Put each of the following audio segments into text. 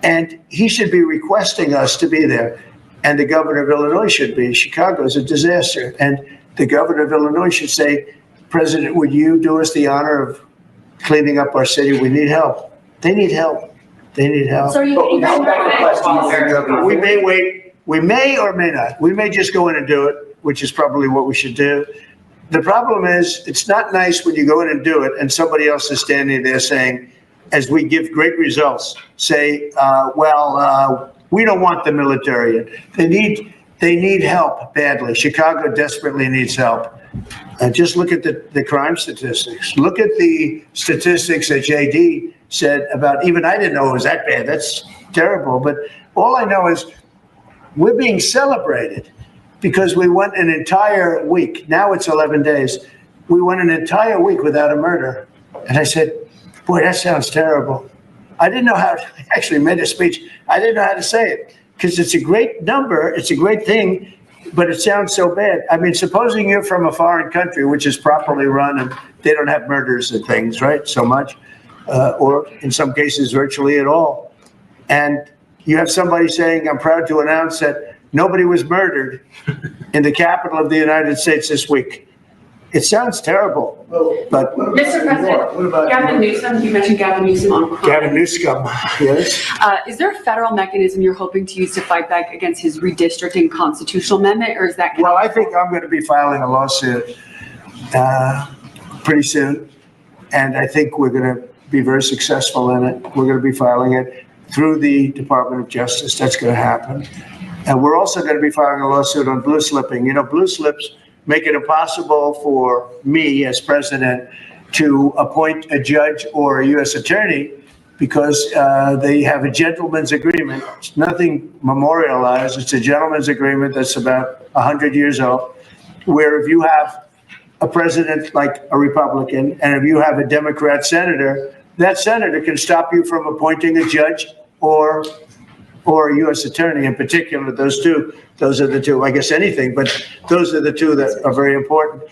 And he should be requesting us to be there. And the governor of Illinois should be. Chicago is a disaster. And the governor of Illinois should say, President, would you do us the honor of cleaning up our city? We need help. They need help. They need help. So we may wait. We may or may not. We may just go in and do it, which is probably what we should do. The problem is, it's not nice when you go in and do it and somebody else is standing there saying, as we give great results, say, we don't want the military in. They need help badly. Chicago desperately needs help. Just look at the crime statistics. Look at the statistics that JD said about, even I didn't know it was that bad. That's terrible. But all I know is we're being celebrated because we went an entire week. Now it's 11 days. We went an entire week without a murder. And I said, boy, that sounds terrible. I didn't know how to, I actually made a speech. I didn't know how to say it because it's a great number. It's a great thing, but it sounds so bad. I mean, supposing you're from a foreign country, which is properly run and they don't have murders and things, right? So much, or in some cases, virtually at all. And you have somebody saying, I'm proud to announce that nobody was murdered in the capital of the United States this week. It sounds terrible, but Mr. President, Gavin Newsom, you mentioned Gavin Newsom on crime. Gavin Newsom, yes. Is there a federal mechanism you're hoping to use to fight back against his redistricting constitutional amendment, or is that? Well, I think I'm going to be filing a lawsuit pretty soon, and I think we're going to be very successful in it. We're going to be filing it through the Department of Justice. That's going to happen. And we're also going to be filing a lawsuit on blue slipping. You know, blue slips make it impossible for me as president to appoint a judge or a U.S. attorney because they have a gentleman's agreement. It's nothing memorialized. It's a gentleman's agreement that's about 100 years old, where if you have a president like a Republican and if you have a Democrat senator, that senator can stop you from appointing a judge or a U.S. attorney. In particular, those are the two, I guess anything, but those are the two that are very important.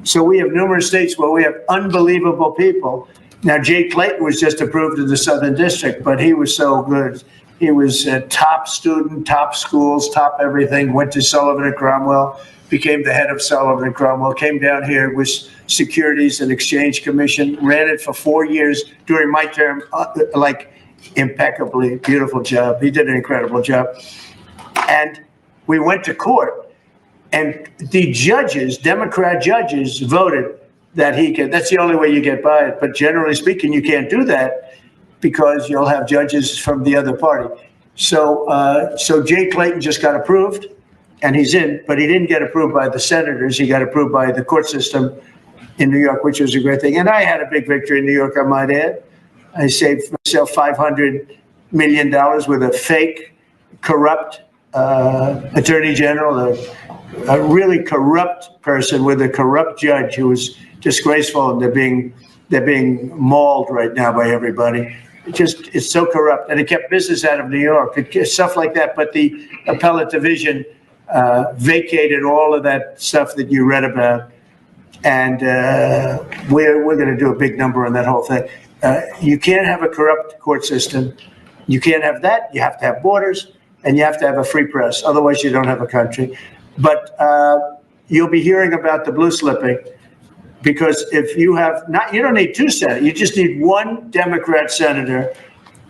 So we have numerous states where we have unbelievable people. Now, Jay Clayton was just approved in the Southern District, but he was so good. He was a top student, top schools, top everything, went to Sullivan and Cromwell, became the head of Sullivan and Cromwell, came down here, was Securities and Exchange Commission, ran it for 4 years during my term, impeccably, beautiful job. He did an incredible job. And we went to court, and the judges, Democrat judges, voted that he could. That's the only way you get by it. But generally speaking, you can't do that because you'll have judges from the other party. So Jay Clayton just got approved, and he's in, but he didn't get approved by the senators. He got approved by the court system in New York, which was a great thing. And I had a big victory in New York, I might add. I saved myself $500 million with a fake, corrupt attorney general, a really corrupt person with a corrupt judge who was disgraceful, and they're being mauled right now by everybody. It's so corrupt, and it kept business out of New York. Stuff like that, but the appellate division vacated all of that stuff that you read about, and we're going to do a big number on that whole thing. You can't have a corrupt court system. You can't have that. You have to have borders, and you have to have a free press. Otherwise, you don't have a country. But you'll be hearing about the blue slipping, because if you have not, you don't need two senators. You just need one Democrat senator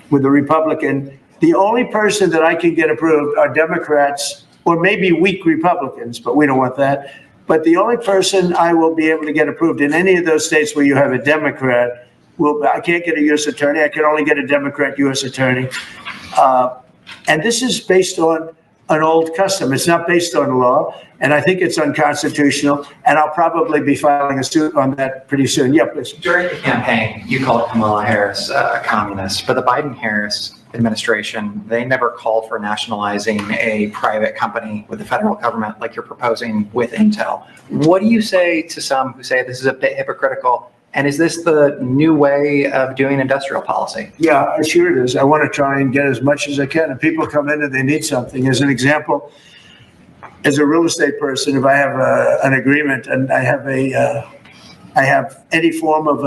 with a Republican. The only person that I can get approved are Democrats or maybe weak Republicans, but we don't want that. But the only person I will be able to get approved in any of those states where you have a Democrat, I can't get a U.S. attorney. I can only get a Democrat U.S. attorney. And this is based on an old custom. It's not based on law, and I think it's unconstitutional, and I'll probably be filing a suit on that pretty soon. Yeah, please. During the campaign, you called Kamala Harris a communist, but the Biden-Harris administration, they never called for nationalizing a private company with the federal government like you're proposing with Intel. What do you say to some who say this is a bit hypocritical? And is this the new way of doing industrial policy? Yeah, sure it is. I want to try and get as much as I can. If people come in and they need something, as an example, as a real estate person, if I have an agreement and I have any form of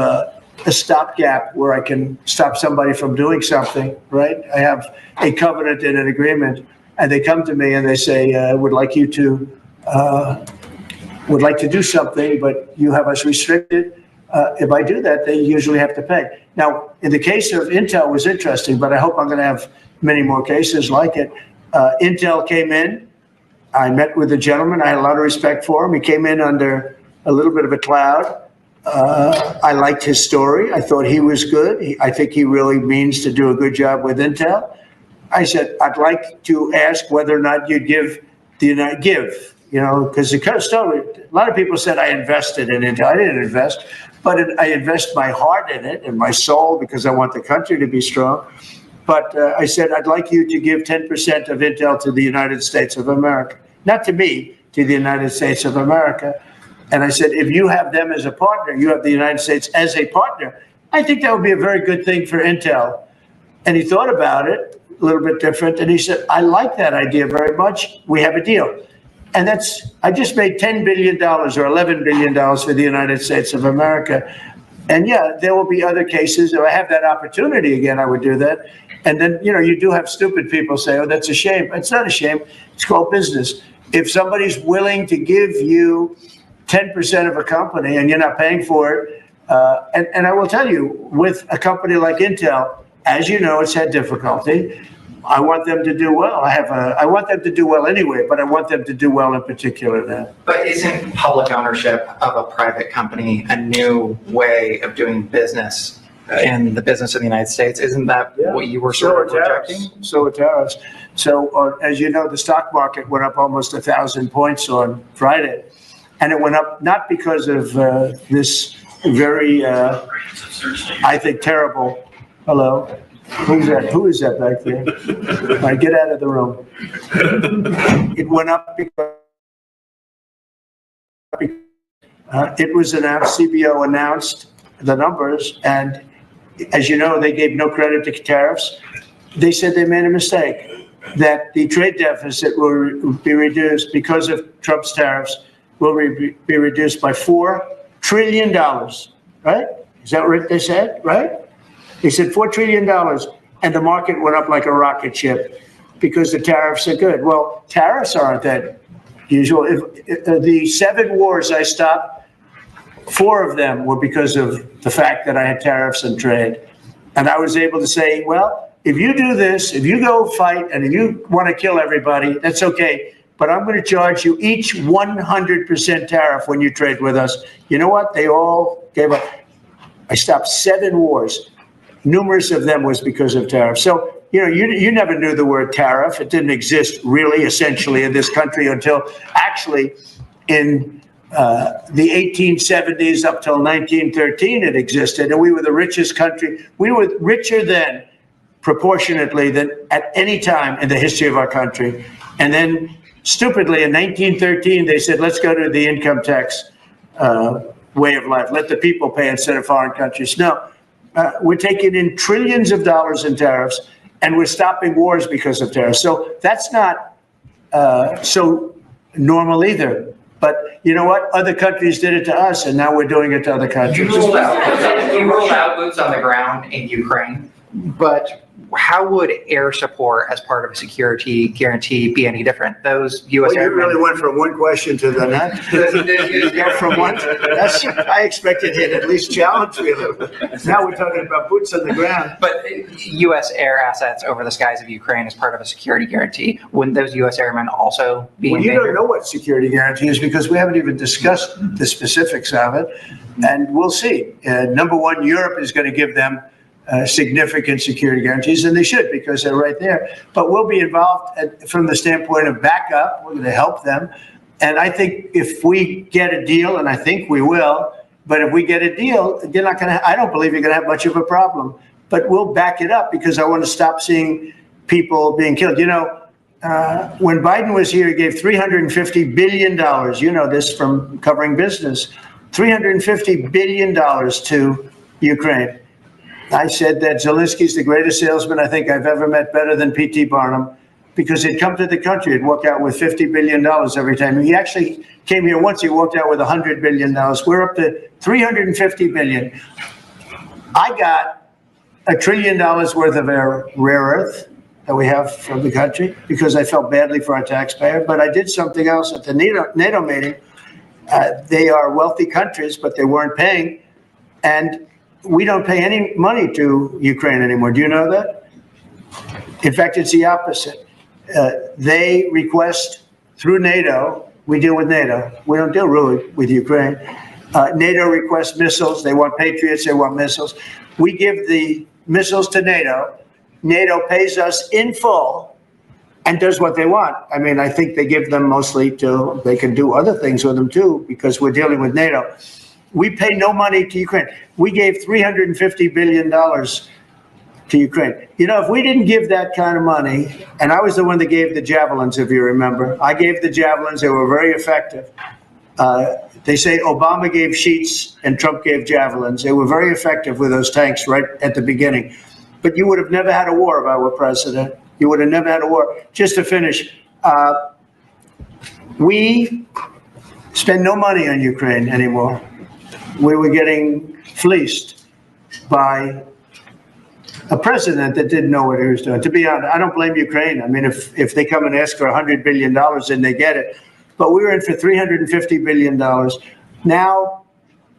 a stopgap where I can stop somebody from doing something, right? I have a covenant and an agreement, and they come to me and they say, would like to do something, but you have us restricted. If I do that, they usually have to pay. Now, in the case of Intel, it was interesting, but I hope I'm going to have many more cases like it. Intel came in. I met with the gentleman. I had a lot of respect for him. He came in under a little bit of a cloud. I liked his story. I thought he was good. I think he really means to do a good job with Intel. I said, I'd like to ask whether or not you'd give, because the story, a lot of people said I invested in Intel. I didn't invest, but I invest my heart in it and my soul because I want the country to be strong. But I said, I'd like you to give 10% of Intel to the United States of America. Not to me, to the United States of America. And I said, if you have them as a partner, you have the United States as a partner, I think that would be a very good thing for Intel. And he thought about it a little bit different. And he said, I like that idea very much. We have a deal. And I just made $10 billion or $11 billion for the United States of America. And yeah, there will be other cases. If I have that opportunity again, I would do that. And then, you do have stupid people say, oh, that's a shame. It's not a shame. It's called business. If somebody's willing to give you 10% of a company and you're not paying for it, and I will tell you, with a company like Intel, as you know, it's had difficulty. I want them to do well. I want them to do well anyway, but I want them to do well in particular now. But isn't public ownership of a private company a new way of doing business in the business of the United States? Isn't that what you were sort of rejecting? So are tariffs. So as you know, the stock market went up almost 1,000 points on Friday. And it went up not because of this very, I think, terrible. Hello? Who's that? Who is that back there? All right, get out of the room. It went up because it was announced, CBO announced the numbers, and as you know, they gave no credit to tariffs. They said they made a mistake, that the trade deficit will be reduced because of Trump's tariffs, will be reduced by $4 trillion, right? Is that what they said, right? They said $4 trillion, and the market went up like a rocket ship because the tariffs are good. Well, tariffs aren't that usual. If the 7 wars I stopped, 4 of them were because of the fact that I had tariffs and trade. And I was able to say, well, if you do this, if you go fight, and if you want to kill everybody, that's okay. But I'm going to charge you each 100% tariff when you trade with us. You know what? They all gave up. I stopped 7 wars. Numerous of them was because of tariffs. So, you never knew the word tariff. It didn't exist really, essentially, in this country until actually in the 1870s up till 1913 it existed. And we were the richest country. We were richer then, proportionately, than at any time in the history of our country. And then, stupidly, in 1913, they said, let's go to the income tax way of life. Let the people pay instead of foreign countries. No, we're taking in trillions of dollars in tariffs, and we're stopping wars because of tariffs. So that's not so normal either. But you know what? Other countries did it to us, and now we're doing it to other countries. You ruled out boots on the ground in Ukraine, but how would air support as part of a security guarantee be any different? Those U.S. Well, you really went from one question to the next. From one, I expected him at least challenge me a little bit. Now we're talking about boots on the ground. But U.S. air assets over the skies of Ukraine as part of a security guarantee, wouldn't those U.S. airmen also be Well, you don't know what security guarantee is because we haven't even discussed the specifics of it. And we'll see. Number one, Europe is going to give them significant security guarantees, and they should because they're right there. But we'll be involved from the standpoint of backup. We're going to help them. And I think if we get a deal, and I think we will, but if we get a deal, they're not going to, I don't believe you're going to have much of a problem. But we'll back it up because I want to stop seeing people being killed. When Biden was here, he gave $350 billion. You know this from covering business. $350 billion to Ukraine. I said that Zelensky's the greatest salesman I think I've ever met, better than P.T. Barnum, because he'd come to the country, he'd walk out with $50 billion every time. He actually came here once, he walked out with $100 billion. We're up to $350 billion. I got $1 trillion worth of rare earth that we have from the country because I felt badly for our taxpayer. But I did something else at the NATO meeting. They are wealthy countries, but they weren't paying. And we don't pay any money to Ukraine anymore. Do you know that? In fact, it's the opposite. They request through NATO. We deal with NATO. We don't deal really with Ukraine. NATO requests missiles. They want Patriots. They want missiles. We give the missiles to NATO. NATO pays us in full and does what they want. I mean, I think they give them mostly to, they can do other things with them too, because we're dealing with NATO. We pay no money to Ukraine. We gave $350 billion to Ukraine. You know, if we didn't give that kind of money, and I was the one that gave the javelins, if you remember. I gave the javelins. They were very effective. They say Obama gave sheets and Trump gave javelins. They were very effective with those tanks right at the beginning. But you would have never had a war if I were president. You would have never had a war. Just to finish, we spend no money on Ukraine anymore. We were getting fleeced by a president that didn't know what he was doing. To be honest, I don't blame Ukraine. I mean, if they come and ask for $100 billion, then they get it. But we were in for $350 billion. Now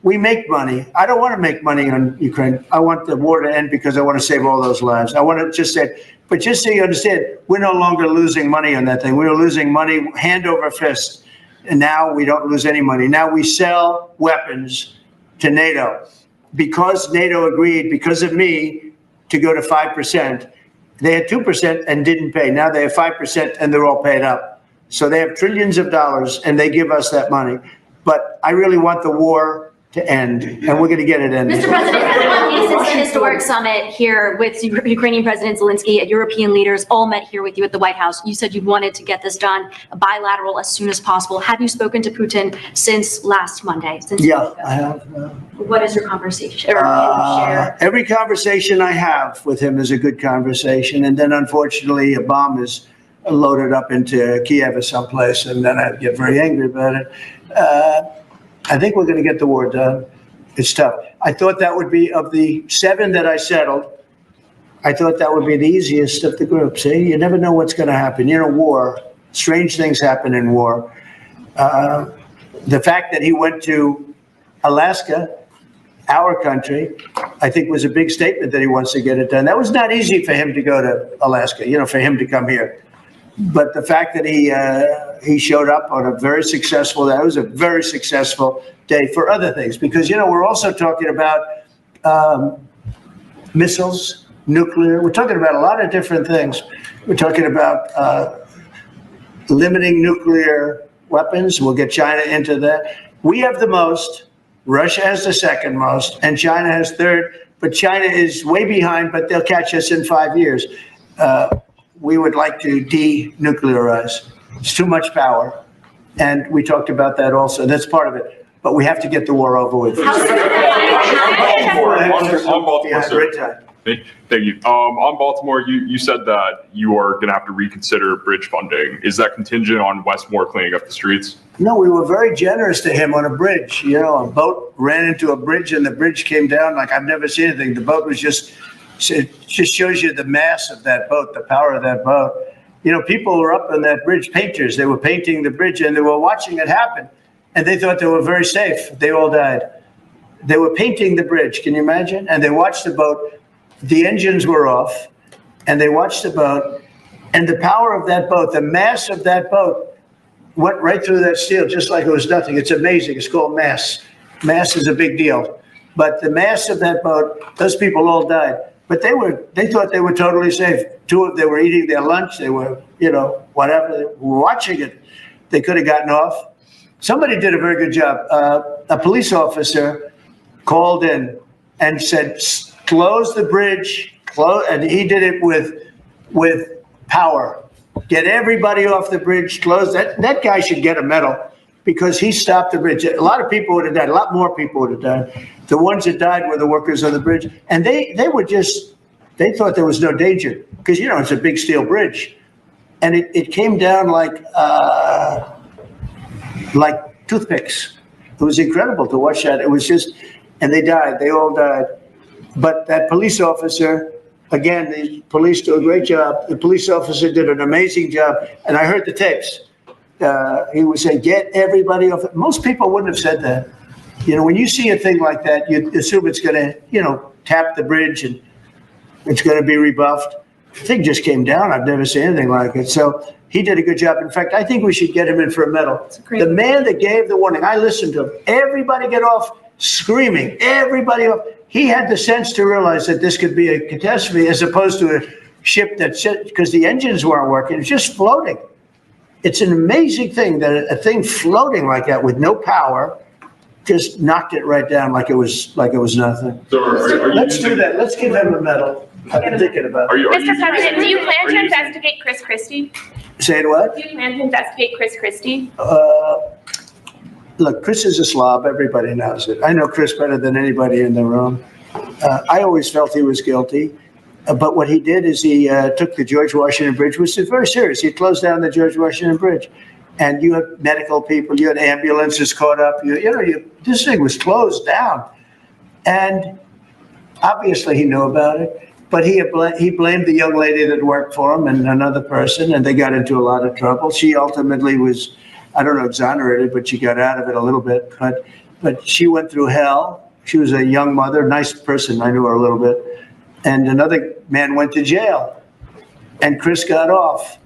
we make money. I don't want to make money on Ukraine. I want the war to end because I want to save all those lives. I want to just say, but just so you understand, we're no longer losing money on that thing. We were losing money hand over fist. And now we don't lose any money. Now we sell weapons to NATO. Because NATO agreed, because of me, to go to 5%. They had 2% and didn't pay. Now they have 5% and they're all paid up. So they have trillions of dollars and they give us that money. But I really want the war to end, and we're going to get it ended. Mr. President, since the historic summit here with Ukrainian President Zelensky and European leaders all met here with you at the White House, you said you wanted to get this done bilateral as soon as possible. Have you spoken to Putin since last Monday? Yeah, I have. What is your conversation? Or share? Every conversation I have with him is a good conversation, and then unfortunately a bomb is loaded up into Kiev or someplace, and then I get very angry about it. I think we're going to get the war done. It's tough. I thought that would be, of the 7 that I settled, I thought that would be the easiest of the group. See, you never know what's going to happen. You know, war, strange things happen in war. The fact that he went to Alaska, our country, I think was a big statement that he wants to get it done. That was not easy for him to go to Alaska, you know, for him to come here. But the fact that he showed up on a very successful, that was a very successful day for other things. Because, you know, we're also talking about missiles, nuclear. We're talking about a lot of different things. We're talking about limiting nuclear weapons. We'll get China into that. We have the most. Russia has the second most, and China has third. But China is way behind, but they'll catch us in 5 years. We would like to denuclearize. It's too much power. And we talked about that also. That's part of it. But we have to get the war over with. On Baltimore, sir. Thank you. On Baltimore, you said that you are going to have to reconsider bridge funding. Is that contingent on Westmore cleaning up the streets? No, we were very generous to him on a bridge. You know, a boat ran into a bridge and the bridge came down like I've never seen anything. The boat was just, it just shows you the mass of that boat, the power of that boat. You know, people were up on that bridge, painters. They were painting the bridge and they were watching it happen. And they thought they were very safe. They all died. They were painting the bridge. Can you imagine? And they watched the boat. The engines were off. And they watched the boat. And the power of that boat, the mass of that boat, went right through that steel, just like it was nothing. It's amazing. It's called mass. Mass is a big deal. But the mass of that boat, those people all died. But they thought they were totally safe. They were eating their lunch. They were, you know, whatever. They were watching it. They could have gotten off. Somebody did a very good job. A police officer called in and said, close the bridge, and he did it with power. Get everybody off the bridge, close. That guy should get a medal because he stopped the bridge. A lot of people would have died. A lot more people would have died. The ones that died were the workers on the bridge. And they thought there was no danger because, you know, it's a big steel bridge. And it came down like toothpicks. It was incredible to watch that. It was just, and they died. They all died. But that police officer, again, the police do a great job. The police officer did an amazing job. And I heard the tapes. He would say, get everybody off. Most people wouldn't have said that. You know, when you see a thing like that, you assume it's going to, you know, tap the bridge and it's going to be rebuffed. The thing just came down. I've never seen anything like it. So he did a good job. In fact, I think we should get him in for a medal. The man that gave the warning, I listened to him. Everybody get off screaming. Everybody off. He had the sense to realize that this could be a catastrophe as opposed to a ship that's because the engines weren't working. It's just floating. It's an amazing thing that a thing floating like that with no power just knocked it right down like it was nothing. So Let's do that. Let's give him a medal. I've been thinking about it. Mr. President, do you plan to investigate Chris Christie? Say it what? Do you plan to investigate Chris Christie? Look, Chris is a slob. Everybody knows it. I know Chris better than anybody in the room. I always felt he was guilty. But what he did is he took the George Washington Bridge, which is very serious. He closed down the George Washington Bridge. And you had medical people, you had ambulances caught up. This thing was closed down. And obviously he knew about it. But he blamed the young lady that worked for him and another person, and they got into a lot of trouble. She ultimately was, I don't know, exonerated, but she got out of it a little bit. But she went through hell. She was a young mother, nice person. I knew her a little bit. And another man went to jail, and Chris got off.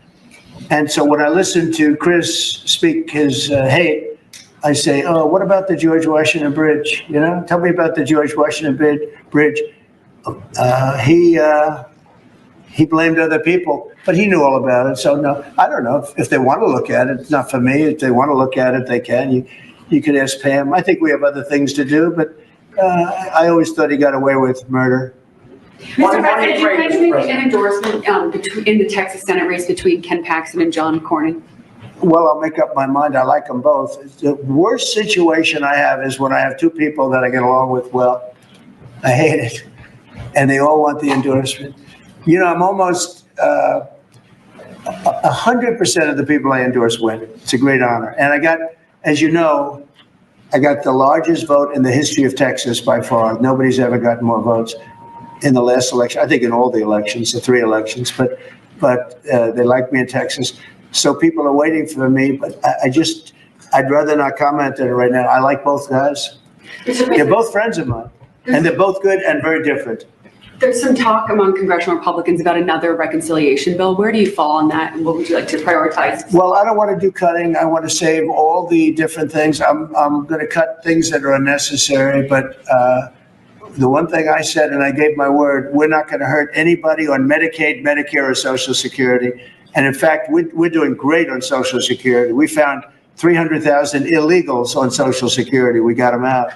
And so when I listened to Chris speak his hate, I say, oh, what about the George Washington Bridge? You know, tell me about the George Washington Bridge. He blamed other people, but he knew all about it. So no, I don't know if they want to look at it. It's not for me. If they want to look at it, they can. You could ask Pam. I think we have other things to do, but I always thought he got away with murder. Mr. President, do you plan to make an endorsement in the Texas Senate race between Ken Paxton and John Cornyn? Well, I'll make up my mind. I like them both. The worst situation I have is when I have two people that I get along with well. I hate it. And they all want the endorsement. You know, I'm almost 100% of the people I endorse win. It's a great honor. And I got, as you know, I got the largest vote in the history of Texas by far. Nobody's ever gotten more votes in the last election. I think in all the elections, the 3 elections, but they like me in Texas. So people are waiting for me, but I'd rather not comment on it right now. I like both guys. They're both friends of mine, and they're both good and very different. There's some talk among congressional Republicans about another reconciliation bill. Where do you fall on that, and what would you like to prioritize? Well, I don't want to do cutting. I want to save all the different things. I'm going to cut things that are unnecessary, but the one thing I said, and I gave my word, we're not going to hurt anybody on Medicaid, Medicare, or Social Security. And in fact, we're doing great on Social Security. We found 300,000 illegals on Social Security. We got them out.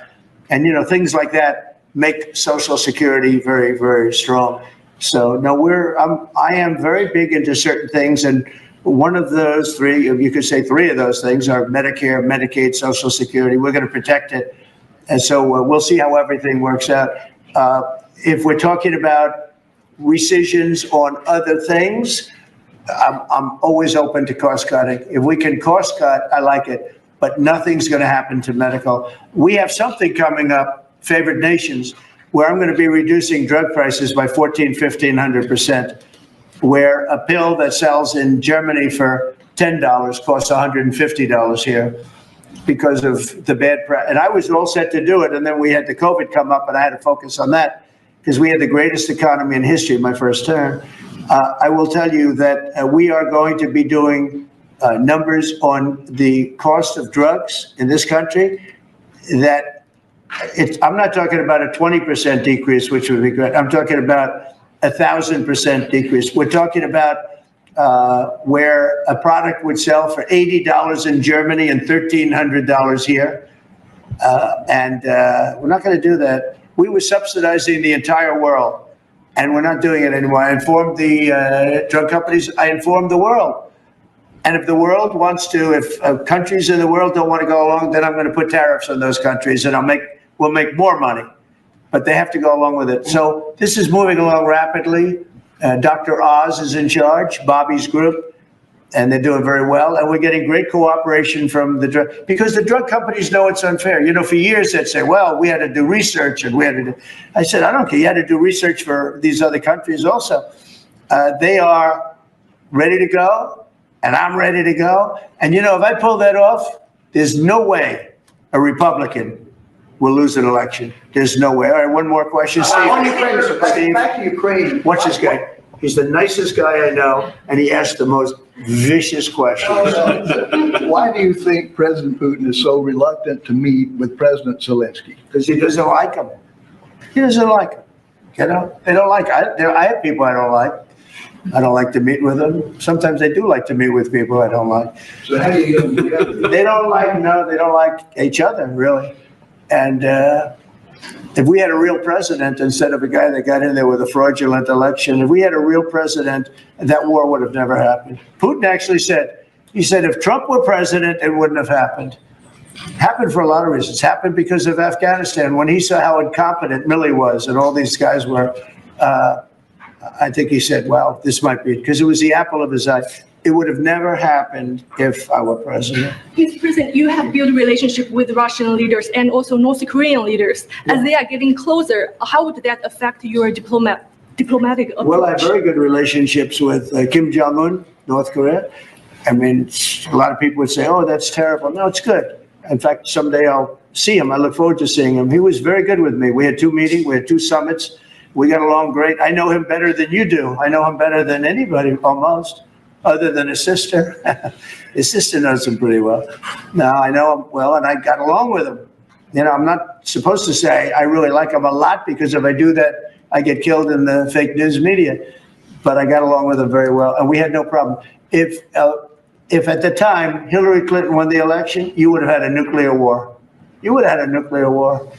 And, you know, things like that make Social Security very, very strong. So, no, I am very big into certain things. And one of those 3, you could say 3 of those things are Medicare, Medicaid, Social Security. We're going to protect it. And so we'll see how everything works out. If we're talking about rescissions on other things, I'm always open to cost cutting. If we can cost cut, I like it, but nothing's going to happen to medical. We have something coming up, favored nations, where I'm going to be reducing drug prices by 1,500% where a pill that sells in Germany for $10 costs $150 here because of the bad price. And I was all set to do it, and then we had the COVID come up, and I had to focus on that because we had the greatest economy in history in my first term. I will tell you that we are going to be doing numbers on the cost of drugs in this country that I'm not talking about a 20% decrease, which would be great. I'm talking about 1,000% decrease. We're talking about where a product would sell for $80 in Germany and $1,300 here. And we're not going to do that. We were subsidizing the entire world. And we're not doing it anymore. I informed the drug companies. I informed the world. And if the world wants to, if countries in the world don't want to go along, then I'm going to put tariffs on those countries, and we'll make more money. But they have to go along with it. So this is moving along rapidly. Dr. Oz is in charge, Bobby's group. and they're doing very well. And we're getting great cooperation from the drug, because the drug companies know it's unfair. You know, for years they'd say, well, we had to do research and we had to do, I said, I don't care. You had to do research for these other countries also. They are ready to go, and I'm ready to go. And you know, if I pull that off, there's no way a Republican will lose an election. There's no way. All right, one more question. Steve. Back to Ukraine. Watch this guy. He's the nicest guy I know, and he asks the most vicious questions. Why do you think President Putin is so reluctant to meet with President Zelensky? Because he doesn't like him. He doesn't like him. You know, they don't like. I have people I don't like. I don't like to meet with them. Sometimes they do like to meet with people I don't like. So how do you get them together? They don't like each other, really. And if we had a real president instead of a guy that got in there with a fraudulent election, if we had a real president, that war would have never happened. Putin actually said, if Trump were president, it wouldn't have happened. Happened for a lot of reasons. Happened because of Afghanistan. When he saw how incompetent Milley was and all these guys were, I think he said, well, this might be, because it was the apple of his eye. It would have never happened if I were president. Mr. President, you have built a relationship with Russian leaders and also North Korean leaders. As they are getting closer, how would that affect your diplomatic approach? Well, I have very good relationships with Kim Jong-un, North Korea. I mean, a lot of people would say, oh, that's terrible. No, it's good. In fact, someday I'll see him. I look forward to seeing him. He was very good with me. We had 2 meetings. We had 2 summits. We got along great. I know him better than you do. I know him better than anybody, almost, other than his sister. His sister knows him pretty well. No, I know him well, and I got along with him. You know, I'm not supposed to say I really like him a lot, because if I do that, I get killed in the fake news media. But I got along with him very well, and we had no problem. If at the time Hillary Clinton won the election, you would have had a nuclear war. You would have had a nuclear war.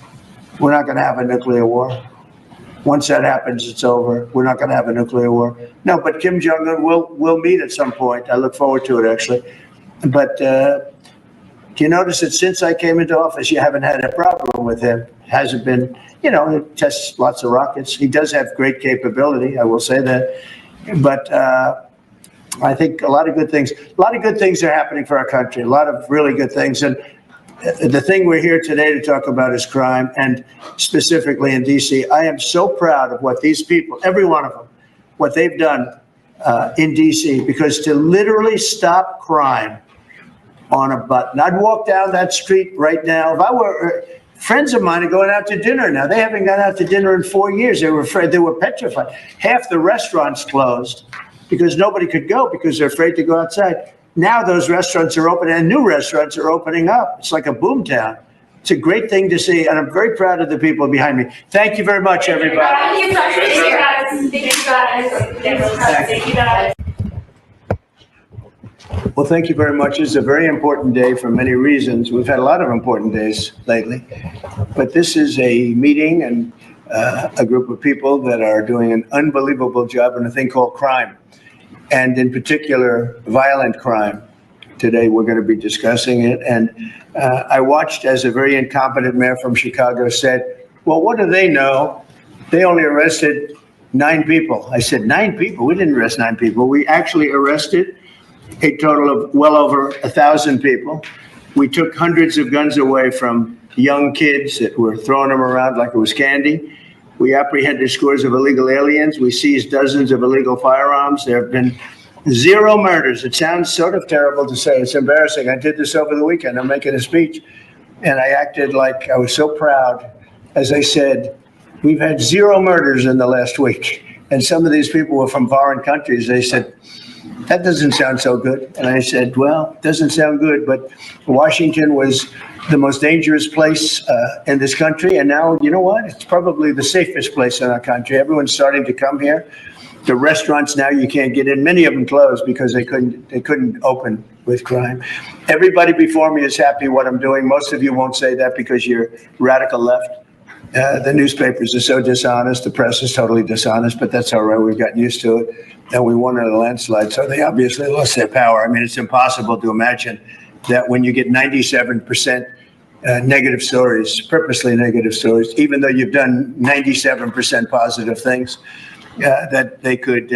We're not going to have a nuclear war. Once that happens, it's over. We're not going to have a nuclear war. No, but Kim Jong-un will meet at some point. I look forward to it, actually. But do you notice that since I came into office, you haven't had a problem with him? Hasn't been, you know, he tests lots of rockets. He does have great capability, I will say that. But I think a lot of good things are happening for our country, a lot of really good things. And the thing we're here today to talk about is crime, and specifically in D.C. I am so proud of what these people, every one of them, what they've done in D.C., because to literally stop crime on a button. I'd walk down that street right now. If I were, friends of mine are going out to dinner now. They haven't gone out to dinner in 4 years. They were afraid. They were petrified. Half the restaurants closed because nobody could go because they're afraid to go outside. Now those restaurants are open, and new restaurants are opening up. It's like a boom town. It's a great thing to see, and I'm very proud of the people behind me. Thank you very much, everybody. Thank you guys. Thank you guys. Thank you guys. Well, thank you very much. It's a very important day for many reasons. We've had a lot of important days lately, but this is a meeting and a group of people that are doing an unbelievable job in a thing called crime, and in particular, violent crime. Today, we're going to be discussing it. And I watched as a very incompetent mayor from Chicago said, well, what do they know? They only arrested 9 people. I said, 9 people? We didn't arrest 9 people. We actually arrested a total of well over 1,000 people. We took hundreds of guns away from young kids that were throwing them around like it was candy. We apprehended scores of illegal aliens. We seized dozens of illegal firearms. There have been 0 murders. It sounds sort of terrible to say. It's embarrassing. I did this over the weekend. I'm making a speech, and I acted like I was so proud. As I said, we've had 0 murders in the last week. And some of these people were from foreign countries. They said, that doesn't sound so good. And I said, well, it doesn't sound good, but Washington was the most dangerous place in this country. And now, you know what? It's probably the safest place in our country. Everyone's starting to come here. The restaurants now you can't get in. Many of them closed because they couldn't open with crime. Everybody before me is happy what I'm doing. Most of you won't say that because you're radical left. The newspapers are so dishonest. The press is totally dishonest, but that's all right. We've gotten used to it. And we won in a landslide, so they obviously lost their power. I mean, it's impossible to imagine that when you get 97% negative stories, purposely negative stories, even though you've done 97% positive things, that they could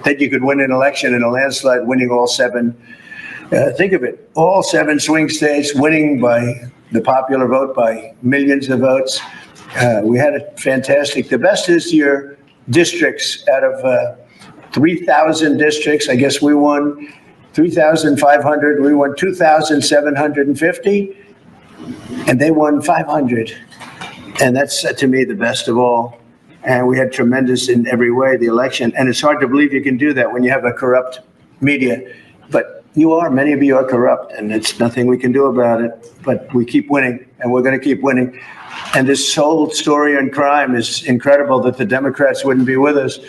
that you could win an election in a landslide, winning all 7. Think of it, all 7 swing states, winning by the popular vote by millions of votes. We had a fantastic, the best is your districts out of 3,000 districts. I guess we won 3,500. We won 2,750 and they won 500. And that's to me the best of all. And we had tremendous in every way, the election. And it's hard to believe you can do that when you have a corrupt media. But many of you are corrupt, and it's nothing we can do about it. But we keep winning, and we're going to keep winning. And this whole story on crime is incredible that the Democrats wouldn't be with us.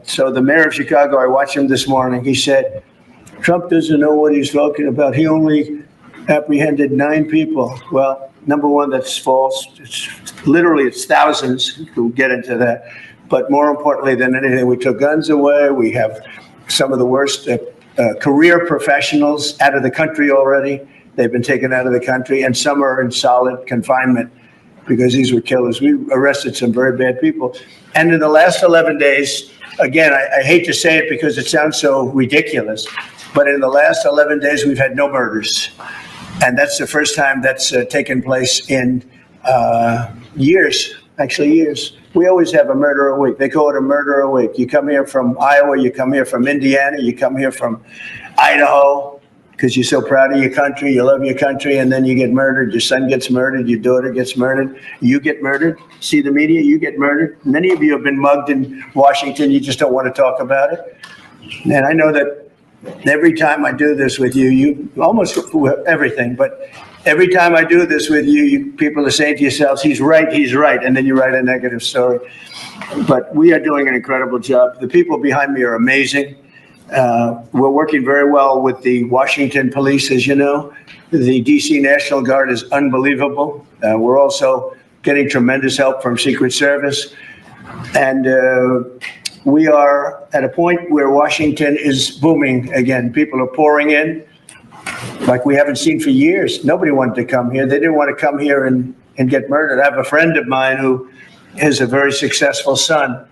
So the mayor of Chicago, I watched him this morning. He said, Trump doesn't know what he's talking about. He only apprehended 9 people. Well, number one, that's false. It's thousands. We'll get into that. But more importantly than anything, we took guns away. We have some of the worst career professionals out of the country already. They've been taken out of the country, and some are in solid confinement because these were killers. We arrested some very bad people. And in the last 11 days, again, I hate to say it because it sounds so ridiculous, but in the last 11 days, we've had no murders. And that's the first time that's taken place in years, actually years. We always have a murder a week. They call it a murder a week. You come here from Iowa, you come here from Indiana, you come here from Idaho, because you're so proud of your country, you love your country, and then you get murdered. Your son gets murdered, your daughter gets murdered, you get murdered. See the media, you get murdered. Many of you have been mugged in Washington, you just don't want to talk about it. And I know that every time I do this with you, you almost everything, but every time I do this with you, people are saying to yourselves, he's right, and then you write a negative story. But we are doing an incredible job. The people behind me are amazing. We're working very well with the Washington police, as you know. The DC National Guard is unbelievable. We're also getting tremendous help from Secret Service. And we are at a point where Washington is booming again. People are pouring in like we haven't seen for years. Nobody wanted to come here. They didn't want to come here and get murdered. I have a friend of mine who has a very successful son.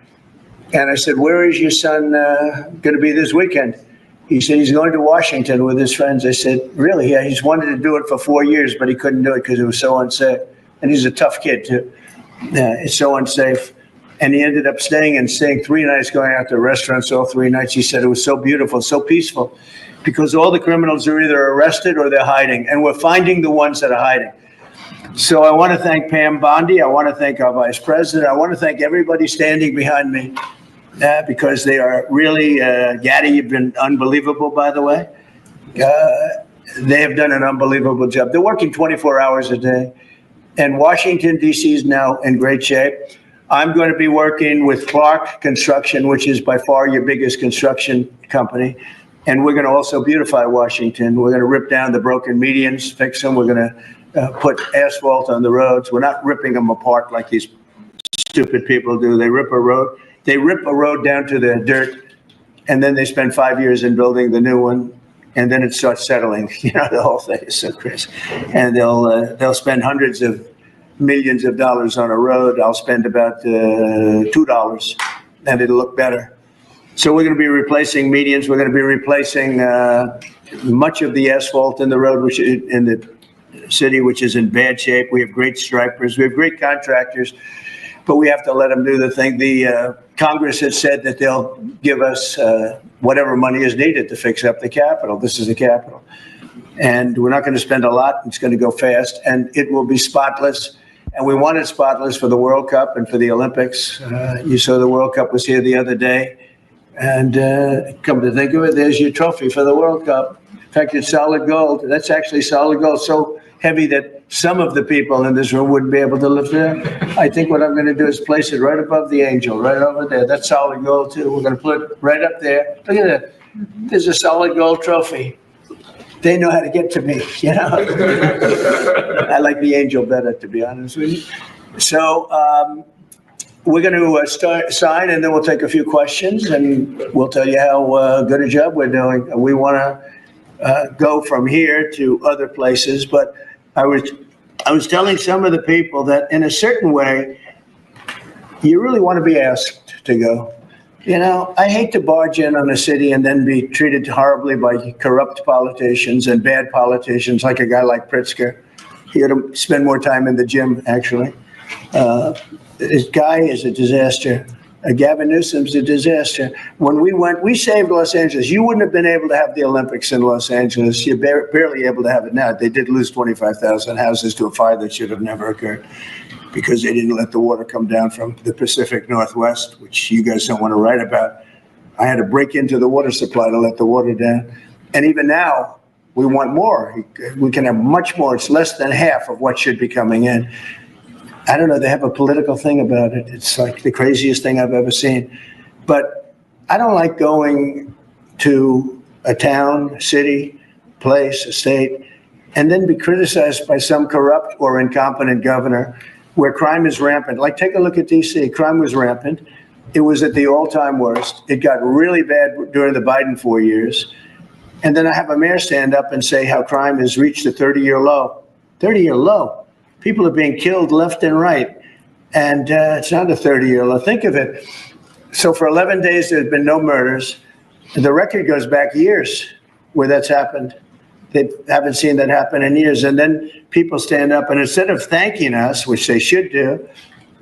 And I said, where is your son going to be this weekend? He said, he's going to Washington with his friends. I said, really? Yeah, he's wanted to do it for 4 years, but he couldn't do it because it was so unsafe. And he's a tough kid, too. It's so unsafe. And he ended up staying 3 nights, going out to restaurants all 3 nights. He said it was so beautiful, so peaceful, because all the criminals are either arrested or they're hiding. And we're finding the ones that are hiding. So I want to thank Pam Bondi. I want to thank our vice president. I want to thank everybody standing behind me because they are really, Gaddy, you've been unbelievable, by the way. They have done an unbelievable job. They're working 24 hours a day. And Washington, D.C. is now in great shape. I'm going to be working with Clark Construction, which is by far your biggest construction company. And we're going to also beautify Washington. We're going to rip down the broken medians, fix them. We're going to put asphalt on the roads. We're not ripping them apart like these stupid people do. They rip a road down to the dirt, and then they spend 5 years in building the new one, and then it starts settling. You know, the whole thing is so crazy. And they'll spend hundreds of millions of dollars on a road. I'll spend about $2, and it'll look better. So we're going to be replacing medians. We're going to be replacing much of the asphalt in the road, which in the city, which is in bad shape. We have great stripers. We have great contractors, but we have to let them do the thing. The Congress has said that they'll give us whatever money is needed to fix up the Capitol. This is the Capitol. And we're not going to spend a lot. It's going to go fast, and it will be spotless. And we want it spotless for the World Cup and for the Olympics. You saw the World Cup was here the other day. And come to think of it, there's your trophy for the World Cup. In fact, it's solid gold. That's actually solid gold, so heavy that some of the people in this room wouldn't be able to lift it up. I think what I'm going to do is place it right above the angel, right over there. That's solid gold, too. We're going to put it right up there. Look at that. There's a solid gold trophy. They know how to get to me, you know. I like the angel better, to be honest with you. So we're going to sign, and then we'll take a few questions, and we'll tell you how good a job we're doing. We want to go from here to other places, but I was telling some of the people that in a certain way, you really want to be asked to go. You know, I hate to barge in on a city and then be treated horribly by corrupt politicians and bad politicians, like a guy like Pritzker. He ought to spend more time in the gym, actually. This guy is a disaster. Gavin Newsom's a disaster. When we went, we saved Los Angeles. You wouldn't have been able to have the Olympics in Los Angeles. You're barely able to have it now. They did lose 25,000 houses to a fire that should have never occurred because they didn't let the water come down from the Pacific Northwest, which you guys don't want to write about. I had to break into the water supply to let the water down. And even now, we want more. We can have much more. It's less than half of what should be coming in. I don't know, they have a political thing about it. It's like the craziest thing I've ever seen. But I don't like going to a town, a city, place, a state, and then be criticized by some corrupt or incompetent governor where crime is rampant. Like, take a look at DC. Crime was rampant. It was at the all-time worst. It got really bad during the Biden 4 years. And then I have a mayor stand up and say how crime has reached a 30-year low. 30-year low. People are being killed left and right. And it's not a 30-year low. Think of it. So for 11 days, there's been no murders. The record goes back years where that's happened. They haven't seen that happen in years. And then people stand up, and instead of thanking us, which they should do,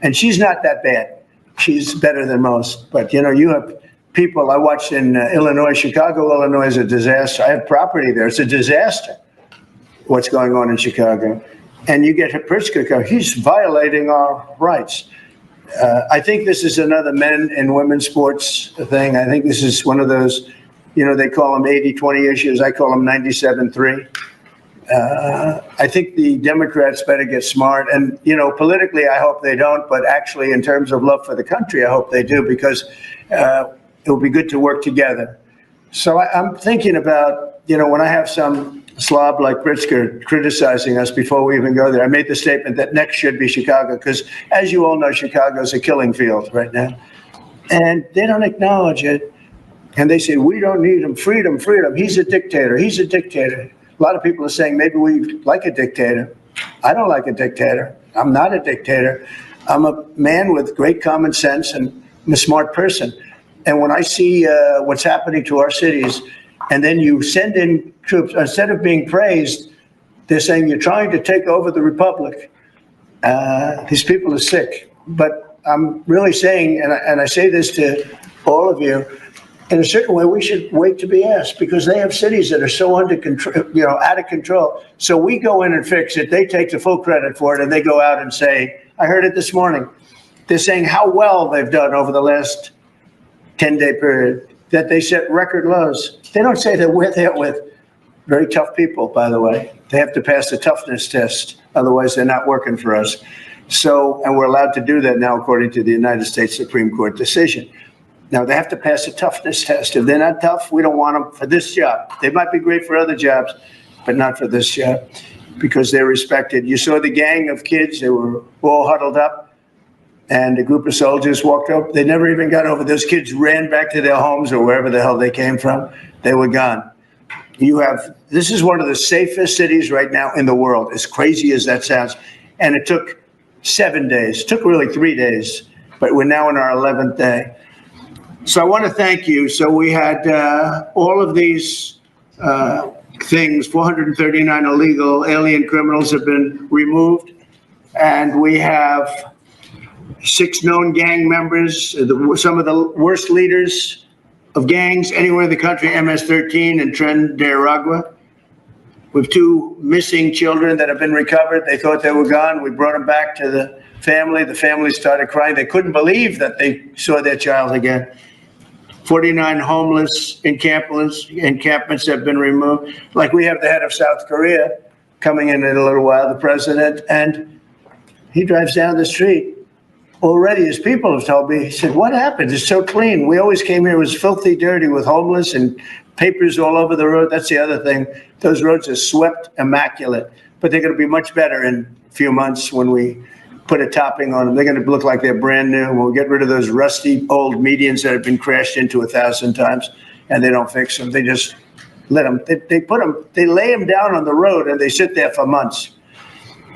and she's not that bad. She's better than most. But, you know, you have people, I watched in Illinois, Chicago, Illinois is a disaster. I have property there. It's a disaster what's going on in Chicago. And you get Pritzker, he's violating our rights. I think this is another men and women's sports thing. I think this is one of those, you know, they call them 80-20 issues. I call them 97-3. I think the Democrats better get smart. And, you know, politically, I hope they don't. But actually, in terms of love for the country, I hope they do, because it will be good to work together. So I'm thinking about, you know, when I have some slob like Pritzker criticizing us before we even go there, I made the statement that next should be Chicago, because as you all know, Chicago's a killing field right now. And they don't acknowledge it. And they say, we don't need him. Freedom, freedom. He's a dictator. He's a dictator. A lot of people are saying maybe we like a dictator. I don't like a dictator. I'm not a dictator. I'm a man with great common sense, and I'm a smart person. And when I see what's happening to our cities, and then you send in troops, instead of being praised, they're saying you're trying to take over the republic. These people are sick. But I'm really saying, and I say this to all of you, in a certain way, we should wait to be asked, because they have cities that are so under control, you know, out of control. So we go in and fix it. They take the full credit for it, and they go out and say, I heard it this morning. They're saying how well they've done over the last 10-day period, that they set record lows. They don't say that we're there with very tough people, by the way. They have to pass the toughness test. Otherwise, they're not working for us. So, and we're allowed to do that now, according to the United States Supreme Court decision. Now, they have to pass a toughness test. If they're not tough, we don't want them for this job. They might be great for other jobs, but not for this job, because they're respected. You saw the gang of kids. They were all huddled up, and a group of soldiers walked up. They never even got over. Those kids ran back to their homes or wherever the hell they came from. They were gone. This is one of the safest cities right now in the world, as crazy as that sounds. And it took 7 days. It took really 3 days, but we're now in our 11th day. So I want to thank you. So we had all of these things, 439 illegal alien criminals have been removed. And we have 6 known gang members, some of the worst leaders of gangs anywhere in the country, MS-13 and Tren de Aragua. We have 2 missing children that have been recovered. They thought they were gone. We brought them back to the family. The family started crying. They couldn't believe that they saw their child again. 49 homeless encampments have been removed. Like, we have the head of South Korea coming in a little while, the president, and he drives down the street. Already, as people have told me, he said, what happened? It's so clean. We always came here, it was filthy dirty with homeless and papers all over the road. That's the other thing. Those roads are swept immaculate, but they're going to be much better in a few months when we put a topping on them. They're going to look like they're brand new. We'll get rid of those rusty old medians that have been crashed into 1,000 times, and they don't fix them. They just let them, they lay them down on the road, and they sit there for months.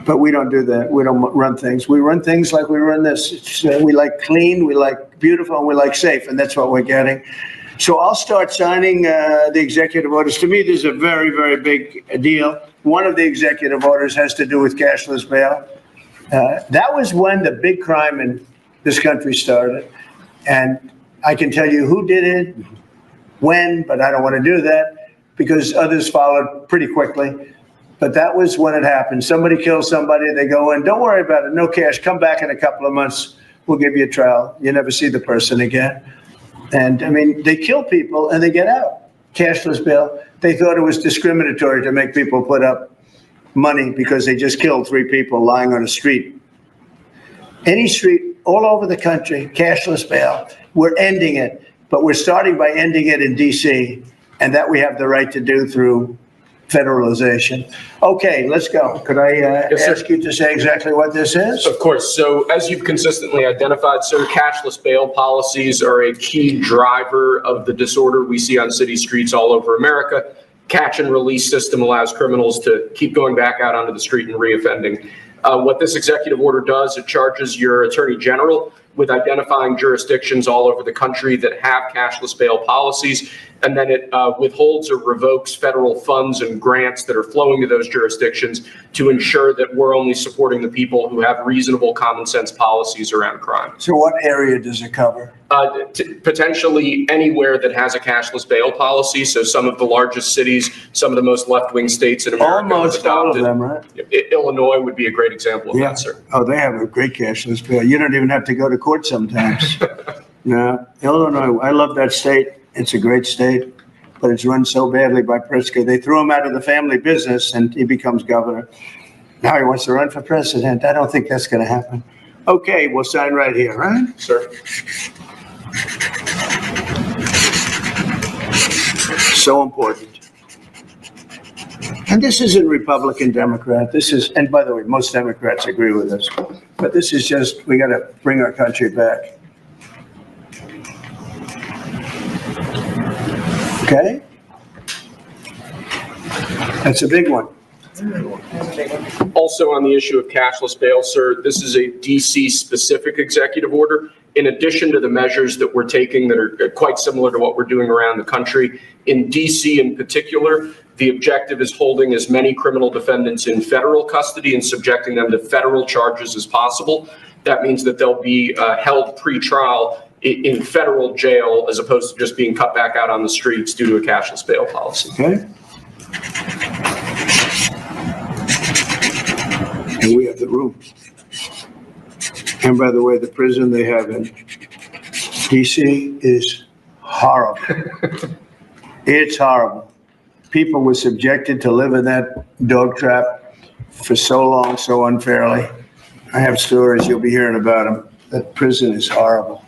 But we don't do that. We don't run things. We run things like we run this. We like clean, we like beautiful, and we like safe, and that's what we're getting. So I'll start signing the executive orders. To me, this is a very, very big deal. One of the executive orders has to do with cashless bail. That was when the big crime in this country started. And I can tell you who did it, when, but I don't want to do that because others followed pretty quickly. But that was when it happened. Somebody kills somebody, they go in, don't worry about it, no cash, come back in a couple of months, we'll give you a trial. You never see the person again. And I mean, they kill people and they get out. Cashless bail. They thought it was discriminatory to make people put up money because they just killed 3 people lying on a street. Any street all over the country, cashless bail. We're ending it, but we're starting by ending it in DC, and that we have the right to do through federalization. Okay, let's go. Could I Yes, sir. ask you to say exactly what this is? Of course. So as you've consistently identified, sir, cashless bail policies are a key driver of the disorder we see on city streets all over America. Catch and release system allows criminals to keep going back out onto the street and reoffending. What this executive order does, it charges your attorney general with identifying jurisdictions all over the country that have cashless bail policies, and then it withholds or revokes federal funds and grants that are flowing to those jurisdictions to ensure that we're only supporting the people who have reasonable common sense policies around crime. So what area does it cover? Potentially anywhere that has a cashless bail policy. So some of the largest cities, some of the most left-wing states in America. Almost all of them, right? Illinois would be a great example of Yeah. that, sir. Oh, they have a great cashless bail. You don't even have to go to court sometimes. No, Illinois, I love that state. It's a great state, but it's run so badly by Pritzker. They threw him out of the family business and he becomes governor. Now he wants to run for president. I don't think that's going to happen. Okay, we'll sign right here, right? Sir. So important. And this isn't Republican, Democrat. This is, and by the way, most Democrats agree with us, but this is just, we got to bring our country back. Okay? That's a big one. Also on the issue of cashless bail, sir, this is a DC specific executive order. In addition to the measures that we're taking that are quite similar to what we're doing around the country, in DC in particular, the objective is holding as many criminal defendants in federal custody and subjecting them to federal charges as possible. That means that they'll be held pre-trial in federal jail as opposed to just being cut back out on the streets due to a cashless bail policy. Okay? And we have the room. And by the way, the prison they have in DC is horrible. It's horrible. People were subjected to live in that dog trap for so long, so unfairly. I have stories, you'll be hearing about them. That prison is horrible.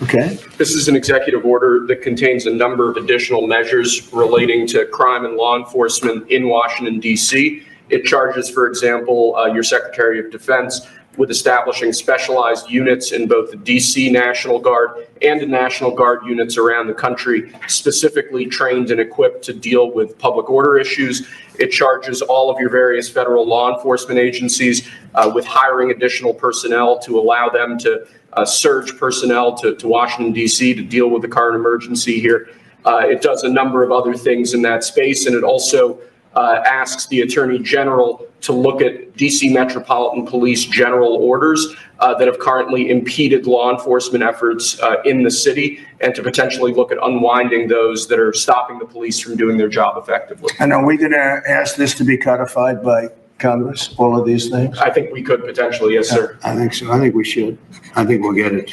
Okay? This is an executive order that contains a number of additional measures relating to crime and law enforcement in Washington, D.C. It charges, for example, your Secretary of Defense with establishing specialized units in both the D.C. National Guard and the National Guard units around the country, specifically trained and equipped to deal with public order issues. It charges all of your various federal law enforcement agencies with hiring additional personnel to allow them to surge personnel to Washington, D.C. to deal with the current emergency here. It does a number of other things in that space, and it also asks the Attorney General to look at DC Metropolitan Police general orders that have currently impeded law enforcement efforts in the city, and to potentially look at unwinding those that are stopping the police from doing their job effectively. And are we going to ask this to be codified by Congress, all of these things? I think we could potentially, yes, sir. I think so. I think we should. I think we'll get it.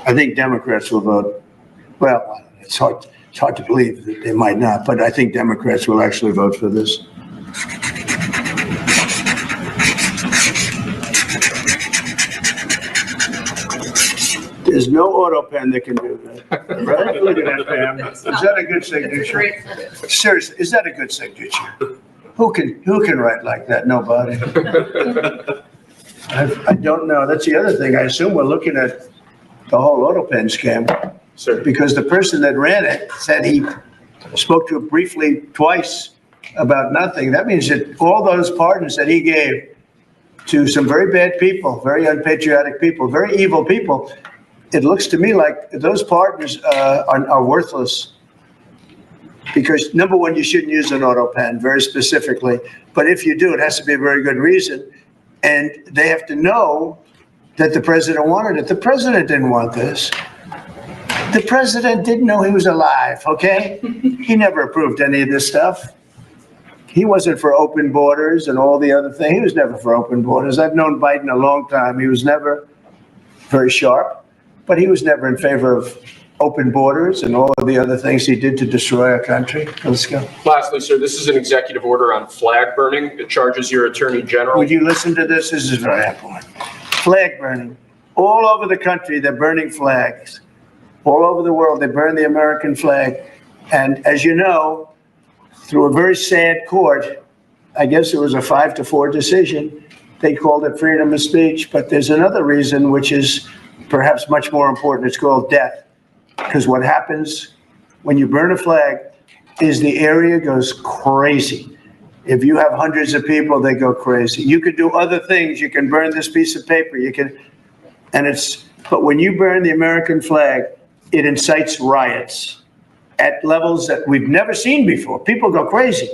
I think Democrats will vote. Well, it's hard to believe that they might not, but I think Democrats will actually vote for this. There's no auto pen that can do that. Right? Look at that, Pam. Is that a good signature? Seriously, is that a good signature? Who can write like that? Nobody. I don't know. That's the other thing. I assume we're looking at the whole auto pen scam. Sir. Because the person that ran it said he spoke to it briefly twice about nothing. That means that all those pardons that he gave to some very bad people, very unpatriotic people, very evil people, it looks to me like those partners are worthless. Because number one, you shouldn't use an auto pen very specifically. But if you do, it has to be a very good reason. And they have to know that the president wanted it. The president didn't want this. The president didn't know he was alive, okay? He never approved any of this stuff. He wasn't for open borders and all the other things. He was never for open borders. I've known Biden a long time. He was never very sharp, but he was never in favor of open borders and all of the other things he did to destroy our country. Let's go. Lastly, sir, this is an executive order on flag burning. It charges your attorney general. Would you listen to this? This is very important. Flag burning. All over the country, they're burning flags. All over the world, they burn the American flag. And as you know, through a very sad court, I guess it was a 5-4 decision, they called it freedom of speech. But there's another reason, which is perhaps much more important. It's called death. Because what happens when you burn a flag is the area goes crazy. If you have hundreds of people, they go crazy. You could do other things. You can burn this piece of paper. You can, but when you burn the American flag, it incites riots at levels that we've never seen before. People go crazy.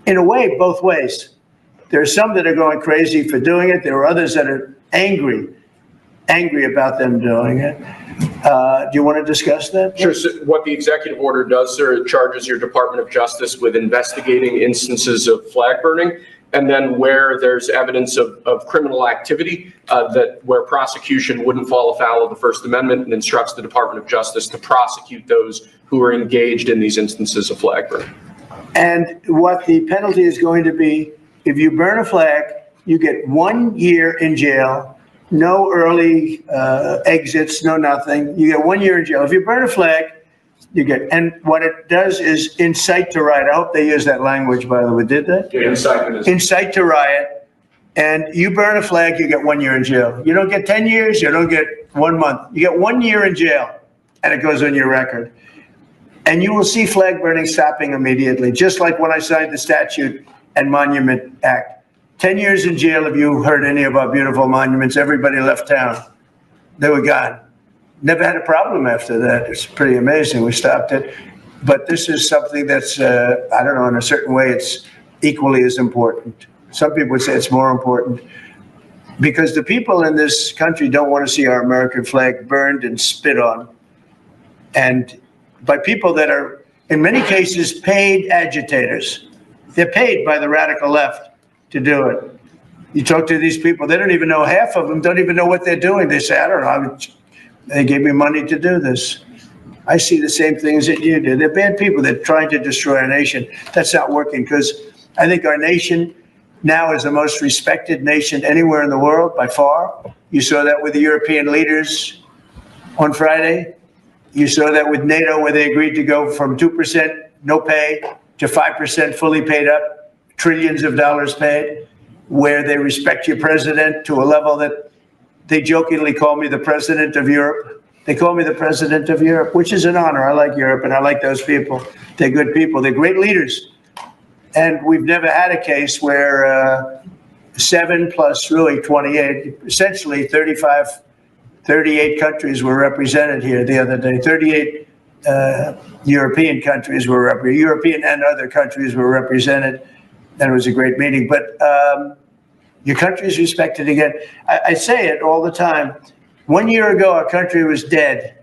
In a way, both ways. There are some that are going crazy for doing it. There are others that are angry about them doing it. Do you want to discuss that? Sure. So what the executive order does, sir, it charges your Department of Justice with investigating instances of flag burning. And then where there's evidence of criminal activity, where prosecution wouldn't fall afoul of the First Amendment, and instructs the Department of Justice to prosecute those who are engaged in these instances of flag burning. And what the penalty is going to be, if you burn a flag, you get 1 year in jail, no early exits, no nothing. You get 1 year in jail. If you burn a flag, you get, and what it does is incite to riot. I hope they use that language, by the way. Did they? Yeah, incite to riot. And you burn a flag, you get 1 year in jail. You don't get 10 years, you don't get 1 month. You get 1 year in jail, and it goes on your record. And you will see flag burning stopping immediately, just like when I signed the Statute and Monument Act. 10 years in jail if you hurt any of our beautiful monuments. Everybody left town. They were gone. Never had a problem after that. It's pretty amazing. We stopped it. But this is something that's, I don't know, in a certain way, it's equally as important. Some people would say it's more important because the people in this country don't want to see our American flag burned and spit on. And by people that are, in many cases, paid agitators. They're paid by the radical left to do it. You talk to these people, they don't even know, half of them don't even know what they're doing. They say, I don't know, they gave me money to do this. I see the same things that you do. They're bad people. They're trying to destroy our nation. That's not working because I think our nation now is the most respected nation anywhere in the world by far. You saw that with the European leaders on Friday. You saw that with NATO, where they agreed to go from 2% no pay to 5% fully paid up, trillions of dollars paid, where they respect your president to a level that they jokingly call me the president of Europe. They call me the president of Europe, which is an honor. I like Europe and I like those people. They're good people. They're great leaders. And we've never had a case where 7 plus really 28, essentially 38 countries were represented here the other day. 38 European countries were represented. European and other countries were represented. And it was a great meeting. But your country is respected again. I say it all the time. 1 year ago, our country was dead.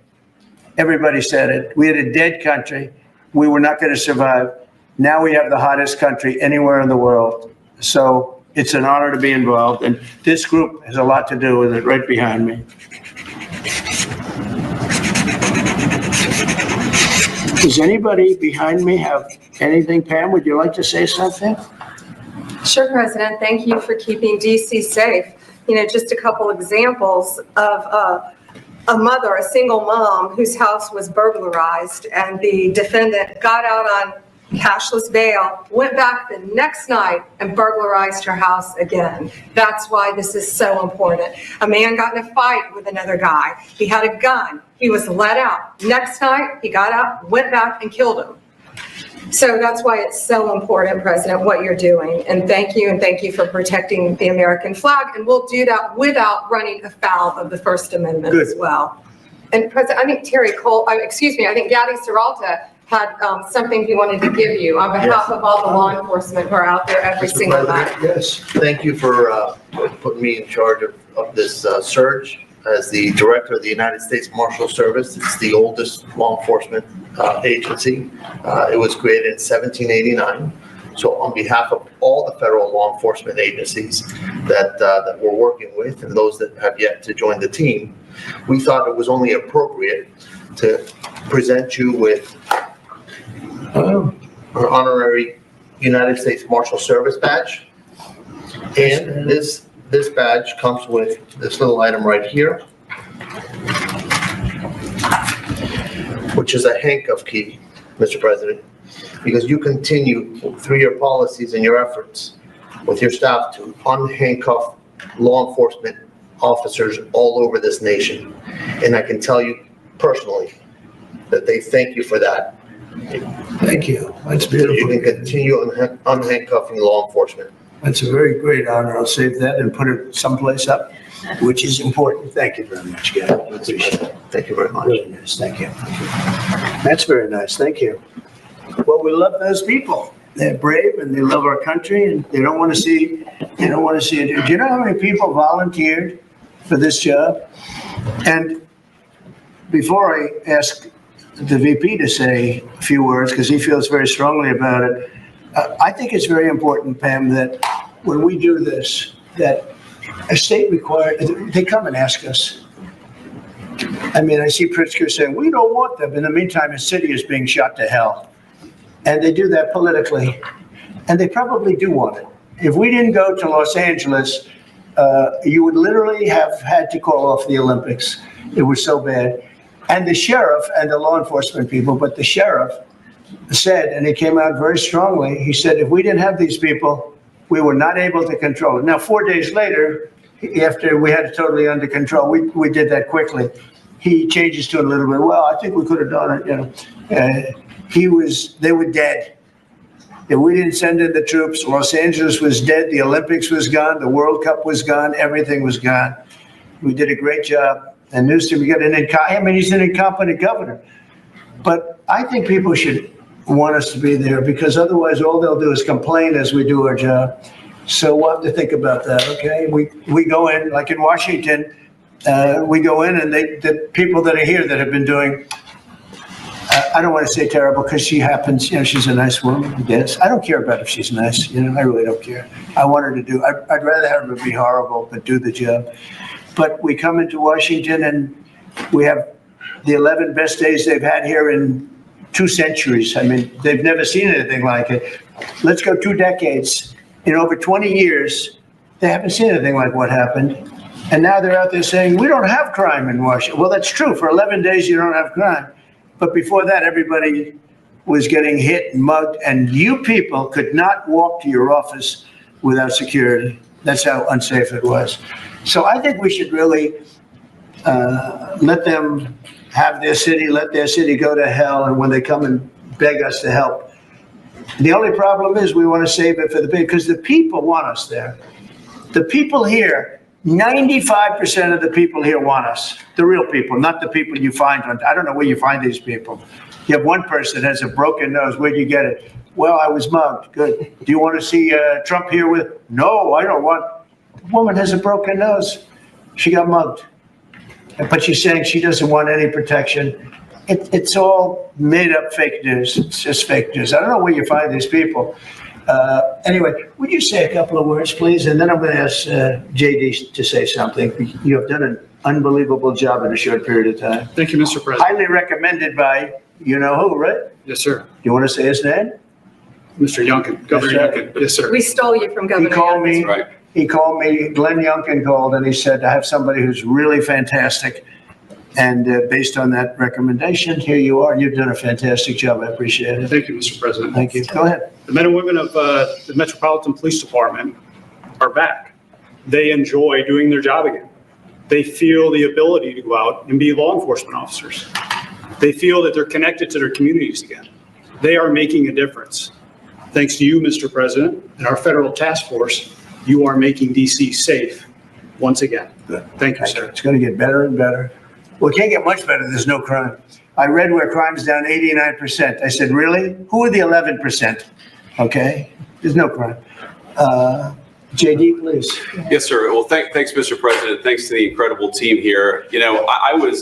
Everybody said it. We had a dead country. We were not going to survive. Now we have the hottest country anywhere in the world. So it's an honor to be involved. And this group has a lot to do with it right behind me. Does anybody behind me have anything? Pam, would you like to say something? Sure, President. Thank you for keeping DC safe. You know, just a couple examples of a mother, a single mom whose house was burglarized, and the defendant got out on cashless bail, went back the next night and burglarized her house again. That's why this is so important. A man got in a fight with another guy. He had a gun. He was let out. Next night, he got out, went back and killed him. So that's why it's so important, President, what you're doing. And thank you for protecting the American flag. And we'll do that without running afoul of the First Amendment as well. And President, I think Terry Cole, I think Gadi Serralta had something he wanted to give you on behalf of all the law enforcement who are out there every single night. Yes, thank you for putting me in charge of this surge. As the director of the United States Marshal Service, it's the oldest law enforcement agency. It was created in 1789. So on behalf of all the federal law enforcement agencies that we're working with and those that have yet to join the team, we thought it was only appropriate to present you with our honorary United States Marshal Service badge. And this badge comes with this little item right here, which is a handcuff key, Mr. President, because you continue through your policies and your efforts with your staff to unhandcuff law enforcement officers all over this nation. And I can tell you personally that they thank you for that. Thank you. That's beautiful. You can continue unhandcuffing law enforcement. That's a very great honor. I'll save that and put it someplace up, which is important. Thank you very much, Gary. I appreciate it. Thank you very much. Really nice. Thank you. That's very nice. Thank you. Well, we love those people. They're brave and they love our country and they don't want to see it. Do you know how many people volunteered for this job? And before I ask the VP to say a few words, because he feels very strongly about it, I think it's very important, Pam, that when we do this, that a state they come and ask us. I mean, I see Pritzker saying, we don't want them. In the meantime, a city is being shot to hell. And they do that politically. And they probably do want it. If we didn't go to Los Angeles, you would literally have had to call off the Olympics. It was so bad. And the sheriff and the law enforcement people, but the sheriff said, and he came out very strongly, he said, if we didn't have these people, we were not able to control it. Now, 4 days later, after we had it totally under control, we did that quickly. He changed his tune a little bit. Well, I think we could have done it, they were dead. If we didn't send in the troops, Los Angeles was dead, the Olympics was gone, the World Cup was gone, everything was gone. We did a great job. And Newsom, he's an incompetent governor. But I think people should want us to be there because otherwise all they'll do is complain as we do our job. So we'll have to think about that, okay? We go in, like in Washington, we go in and the people that are here that have been doing, I don't want to say terrible because she happens, she's a nice woman, I guess. I don't care about if she's nice, I really don't care. I want her to do, I'd rather have her be horrible, but do the job. But we come into Washington and we have the 11 best days they've had here in 2 centuries. I mean, they've never seen anything like it. Let's go 2 decades. In over 20 years, they haven't seen anything like what happened. And now they're out there saying, we don't have crime in Washington. Well, that's true. For 11 days, you don't have crime. But before that, everybody was getting hit and mugged. And you people could not walk to your office without security. That's how unsafe it was. So I think we should really let them have their city, let their city go to hell, and when they come and beg us to help. The only problem is we want to save it for the people, because the people want us there. The people here, 95% of the people here want us. The real people, not the people you find. I don't know where you find these people. You have one person that has a broken nose. Where'd you get it? Well, I was mugged. Good. Do you want to see Trump here with? No, I don't want. The woman has a broken nose. She got mugged. But she's saying she doesn't want any protection. It's all made up fake news. It's just fake news. I don't know where you find these people. Anyway, would you say a couple of words, please? And then I'm going to ask JD to say something. You have done an unbelievable job in a short period of time. Thank you, Mr. President. Highly recommended by you know who, right? Yes, sir. You want to say his name? Mr. Youngkin, Governor Youngkin. Yes, sir. We stole you from Governor. He called me. Right. He called me. Glenn Youngkin called and he said, "I have somebody who's really fantastic." And based on that recommendation, here you are. You've done a fantastic job. I appreciate it. Thank you, Mr. President. Thank you. Go ahead. The men and women of the Metropolitan Police Department are back. They enjoy doing their job again. They feel the ability to go out and be law enforcement officers. They feel that they're connected to their communities again. They are making a difference. Thanks to you, Mr. President, and our federal task force, you are making DC safe once again. Thank you, sir. It's going to get better and better. Well, it can't get much better. There's no crime. I read where crime is down 89%. I said, really? Who are the 11%? Okay, there's no crime. JD, please. Yes, sir. Well, thanks, Mr. President. Thanks to the incredible team here. You know, I want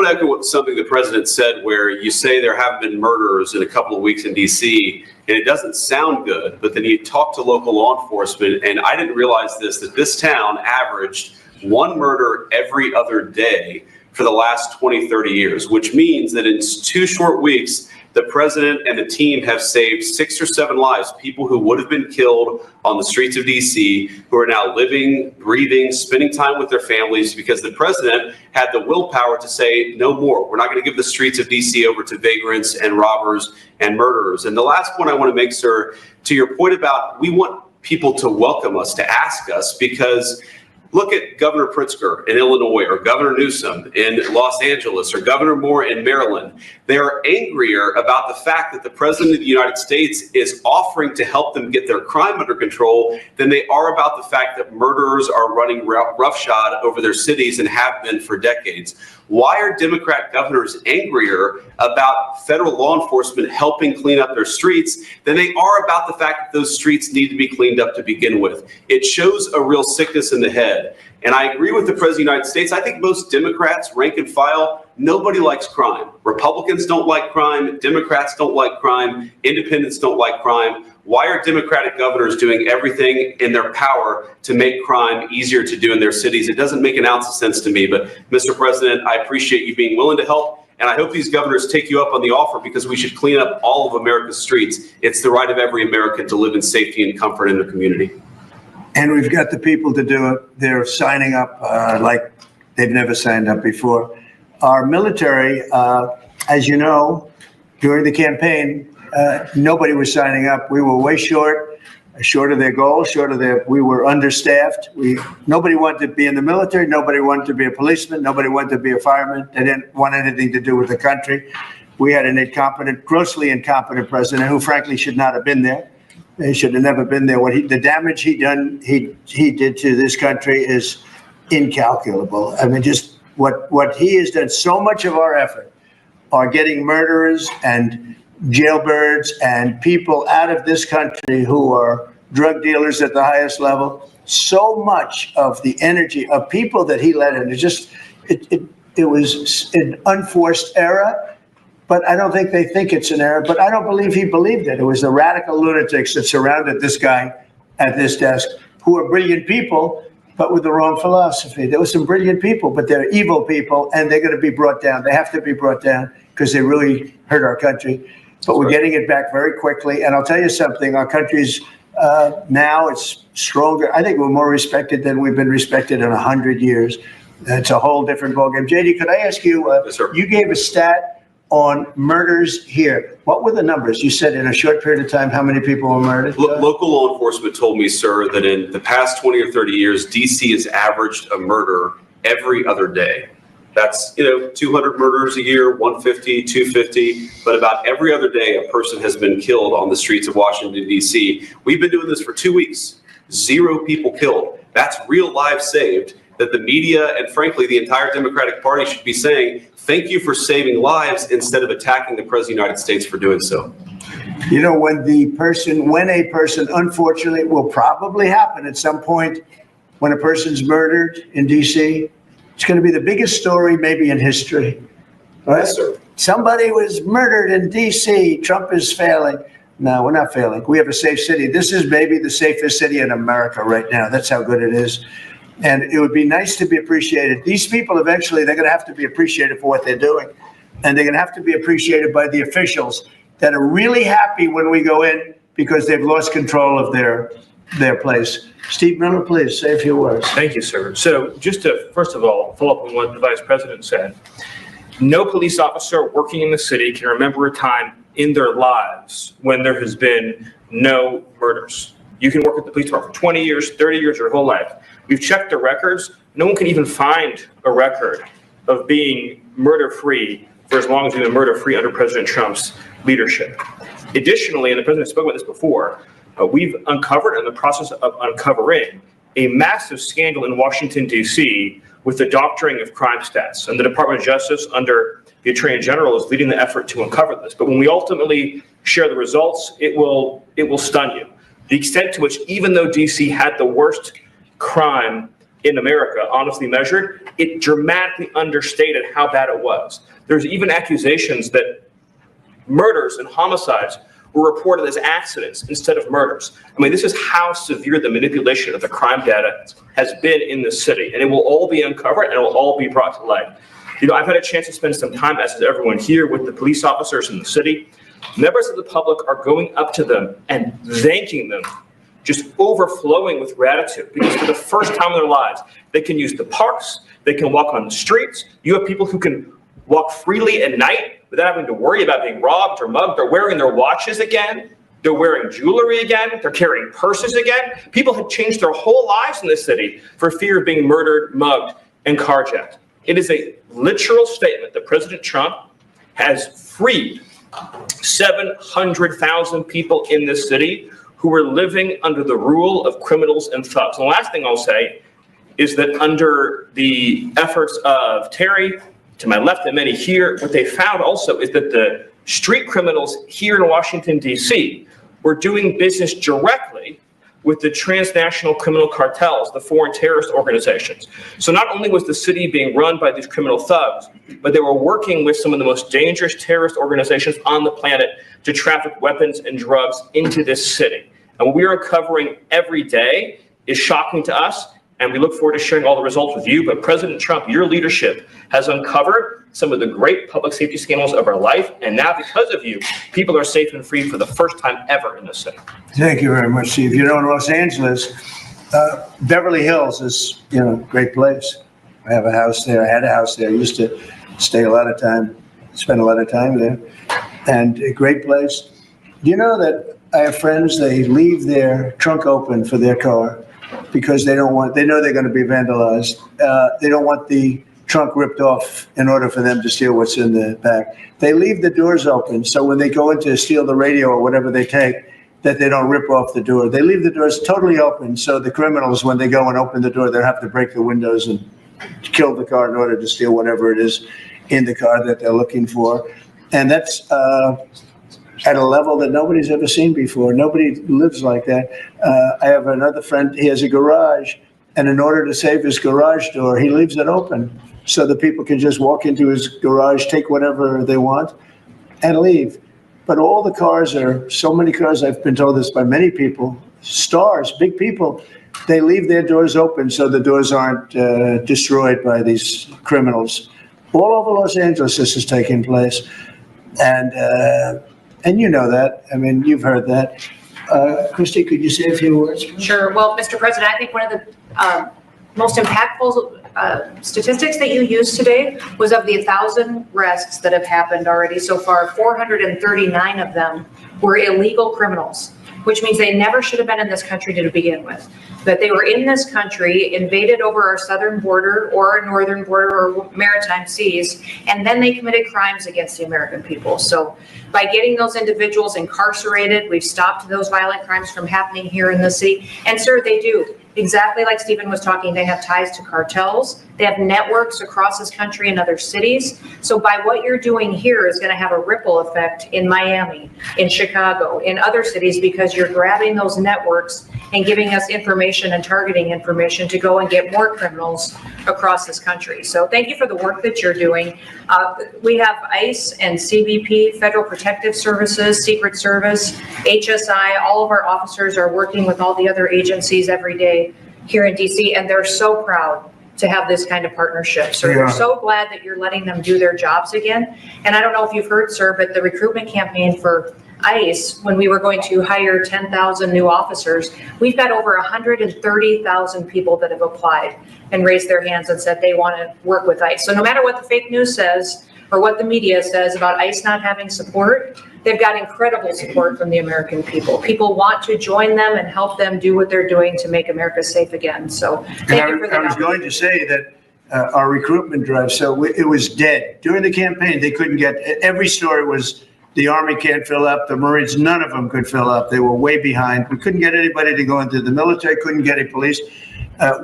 to echo something the president said, where you say there have been murders in a couple of weeks in D.C., and it doesn't sound good, but then you talk to local law enforcement, and I didn't realize that this town averaged one murder every other day for the last 20, 30 years, which means that in 2 short weeks, the president and the team have saved 6 or 7 lives, people who would have been killed on the streets of DC, who are now living, breathing, spending time with their families, because the president had the willpower to say no more. We're not going to give the streets of DC over to vagrants and robbers and murderers. And the last point I want to make, sir, to your point about we want people to welcome us, to ask us, because look at Governor Pritzker in Illinois, or Governor Newsom in Los Angeles, or Governor Moore in Maryland. They are angrier about the fact that the President of the United States is offering to help them get their crime under control than they are about the fact that murderers are running roughshod over their cities and have been for decades. Why are Democrat governors angrier about federal law enforcement helping clean up their streets than they are about the fact that those streets need to be cleaned up to begin with? It shows a real sickness in the head. And I agree with the President of the United States. I think most Democrats, rank and file, nobody likes crime. Republicans don't like crime. Democrats don't like crime. Independents don't like crime. Why are Democratic governors doing everything in their power to make crime easier to do in their cities? It doesn't make an ounce of sense to me. But, Mr. President, I appreciate you being willing to help. And I hope these governors take you up on the offer, because we should clean up all of America's streets. It's the right of every American to live in safety and comfort in their community. And we've got the people to do it. They're signing up like they've never signed up before. Our military, as you know, during the campaign, nobody was signing up. We were way short of their goal, we were understaffed. Nobody wanted to be in the military. Nobody wanted to be a policeman. Nobody wanted to be a fireman. They didn't want anything to do with the country. We had an incompetent, grossly incompetent president who frankly should not have been there. He should have never been there. The damage he did to this country is incalculable. I mean, just what he has done. So much of our effort are getting murderers and jailbirds and people out of this country who are drug dealers at the highest level. So much of the energy of people that he let in, it was an unforced error. But I don't think they think it's an error. But I don't believe he believed it. It was the radical lunatics that surrounded this guy at this desk, who are brilliant people, but with the wrong philosophy. There were some brilliant people, but they're evil people, and they're going to be brought down. They have to be brought down because they really hurt our country. But we're getting it back very quickly. And I'll tell you something, our country's now it's stronger. I think we're more respected than we've been respected in 100 years. It's a whole different ballgame. JD, could I ask you, Yes, sir. You gave a stat on murders here. What were the numbers? You said in a short period of time, how many people were murdered? Local law enforcement told me, sir, that in the past 20 or 30 years, DC has averaged a murder every other day. That's, 200 murders a year, 150, 250, but about every other day, a person has been killed on the streets of Washington, DC. We've been doing this for 2 weeks. 0 people killed. That's real lives saved that the media and frankly, the entire Democratic Party should be saying, thank you for saving lives instead of attacking the President of the United States for doing so. When a person, unfortunately, it will probably happen at some point when a person's murdered in DC, it's going to be the biggest story maybe in history. Right? Yes, sir. Somebody was murdered in DC. Trump is failing. No, we're not failing. We have a safe city. This is maybe the safest city in America right now. That's how good it is. And it would be nice to be appreciated. These people eventually, they're going to have to be appreciated for what they're doing. And they're going to have to be appreciated by the officials that are really happy when we go in because they've lost control of their place. Steve Miller, please say a few words. Thank you, sir. So just to, first of all, follow up on what the Vice President said. No police officer working in the city can remember a time in their lives when there has been no murders. You can work at the police department for 20 years, 30 years, your whole life. We've checked the records. No one can even find a record of being murder-free for as long as we've been murder-free under President Trump's leadership. Additionally, and the president spoke about this before, we've uncovered, in the process of uncovering, a massive scandal in Washington, D.C. with the doctoring of crime stats. And the Department of Justice, under the Attorney General, is leading the effort to uncover this. But when we ultimately share the results, it will stun you. The extent to which, even though D.C. had the worst crime in America, honestly measured, it dramatically understated how bad it was. There's even accusations that murders and homicides were reported as accidents instead of murders. I mean, this is how severe the manipulation of the crime data has been in the city, and it will all be uncovered and it will all be brought to light. You know, I've had a chance to spend some time, as has everyone here, with the police officers in the city. Members of the public are going up to them and thanking them, just overflowing with gratitude, because for the first time in their lives, they can use the parks, they can walk on the streets. You have people who can walk freely at night without having to worry about being robbed or mugged. They're wearing their watches again. They're wearing jewelry again. They're carrying purses again. People have changed their whole lives in this city for fear of being murdered, mugged, and carjacked. It is a literal statement that President Trump has freed 700,000 people in this city who were living under the rule of criminals and thugs. And the last thing I'll say is that under the efforts of Terry, to my left and many here, what they found also is that the street criminals here in Washington, D.C. were doing business directly with the transnational criminal cartels, the foreign terrorist organizations. So not only was the city being run by these criminal thugs, but they were working with some of the most dangerous terrorist organizations on the planet to traffic weapons and drugs into this city. And what we are uncovering every day is shocking to us, and we look forward to sharing all the results with you. But President Trump, your leadership has uncovered some of the great public safety scandals of our life, and now because of you, people are safe and free for the first time ever in this city. Thank you very much, Steve. You know, in Los Angeles, Beverly Hills is, you know, a great place. I have a house there. I had a house there. I used to stay a lot of time, spend a lot of time there, and a great place. Do you know that I have friends, they leave their trunk open for their car because they know they're going to be vandalized. They don't want the trunk ripped off in order for them to steal what's in the back. They leave the doors open so when they go in to steal the radio or whatever they take, that they don't rip off the door. They leave the doors totally open so the criminals, when they go and open the door, they'll have to break the windows and kill the car in order to steal whatever it is in the car that they're looking for. And that's at a level that nobody's ever seen before. Nobody lives like that. I have another friend, he has a garage, and in order to save his garage door, he leaves it open so that people can just walk into his garage, take whatever they want, and leave. But all the cars so many cars, I've been told this by many people, stars, big people, they leave their doors open so the doors aren't destroyed by these criminals. All over Los Angeles, this is taking place. And you know that. I mean, you've heard that. Christy, could you say a few words? Sure. Well, Mr. President, I think one of the most impactful statistics that you used today was of the 1,000 arrests that have happened already so far, 439 of them were illegal criminals, which means they never should have been in this country to begin with. That they were in this country, invaded over our southern border or our northern border or maritime seas, and then they committed crimes against the American people. So by getting those individuals incarcerated, we've stopped those violent crimes from happening here in the city. And sir, they do. Exactly like Stephen was talking, they have ties to cartels. They have networks across this country and other cities. So by what you're doing here is going to have a ripple effect in Miami, in Chicago, in other cities, because you're grabbing those networks and giving us information and targeting information to go and get more criminals across this country. So thank you for the work that you're doing. We have ICE and CBP, Federal Protective Services, Secret Service, HSI, all of our officers are working with all the other agencies every day here in DC, and they're so proud to have this kind of partnership. So we're so glad that you're letting them do their jobs again. And I don't know if you've heard, sir, but the recruitment campaign for ICE, when we were going to hire 10,000 new officers, we've got over 130,000 people that have applied and raised their hands and said they want to work with ICE. So no matter what the fake news says or what the media says about ICE not having support, they've got incredible support from the American people. People want to join them and help them do what they're doing to make America safe again. So thank you for that. I was going to say that our recruitment drive, so it was dead. During the campaign, they couldn't get, every story was The Army can't fill up. The Marines, none of them could fill up. They were way behind. We couldn't get anybody to go into the military, couldn't get any police.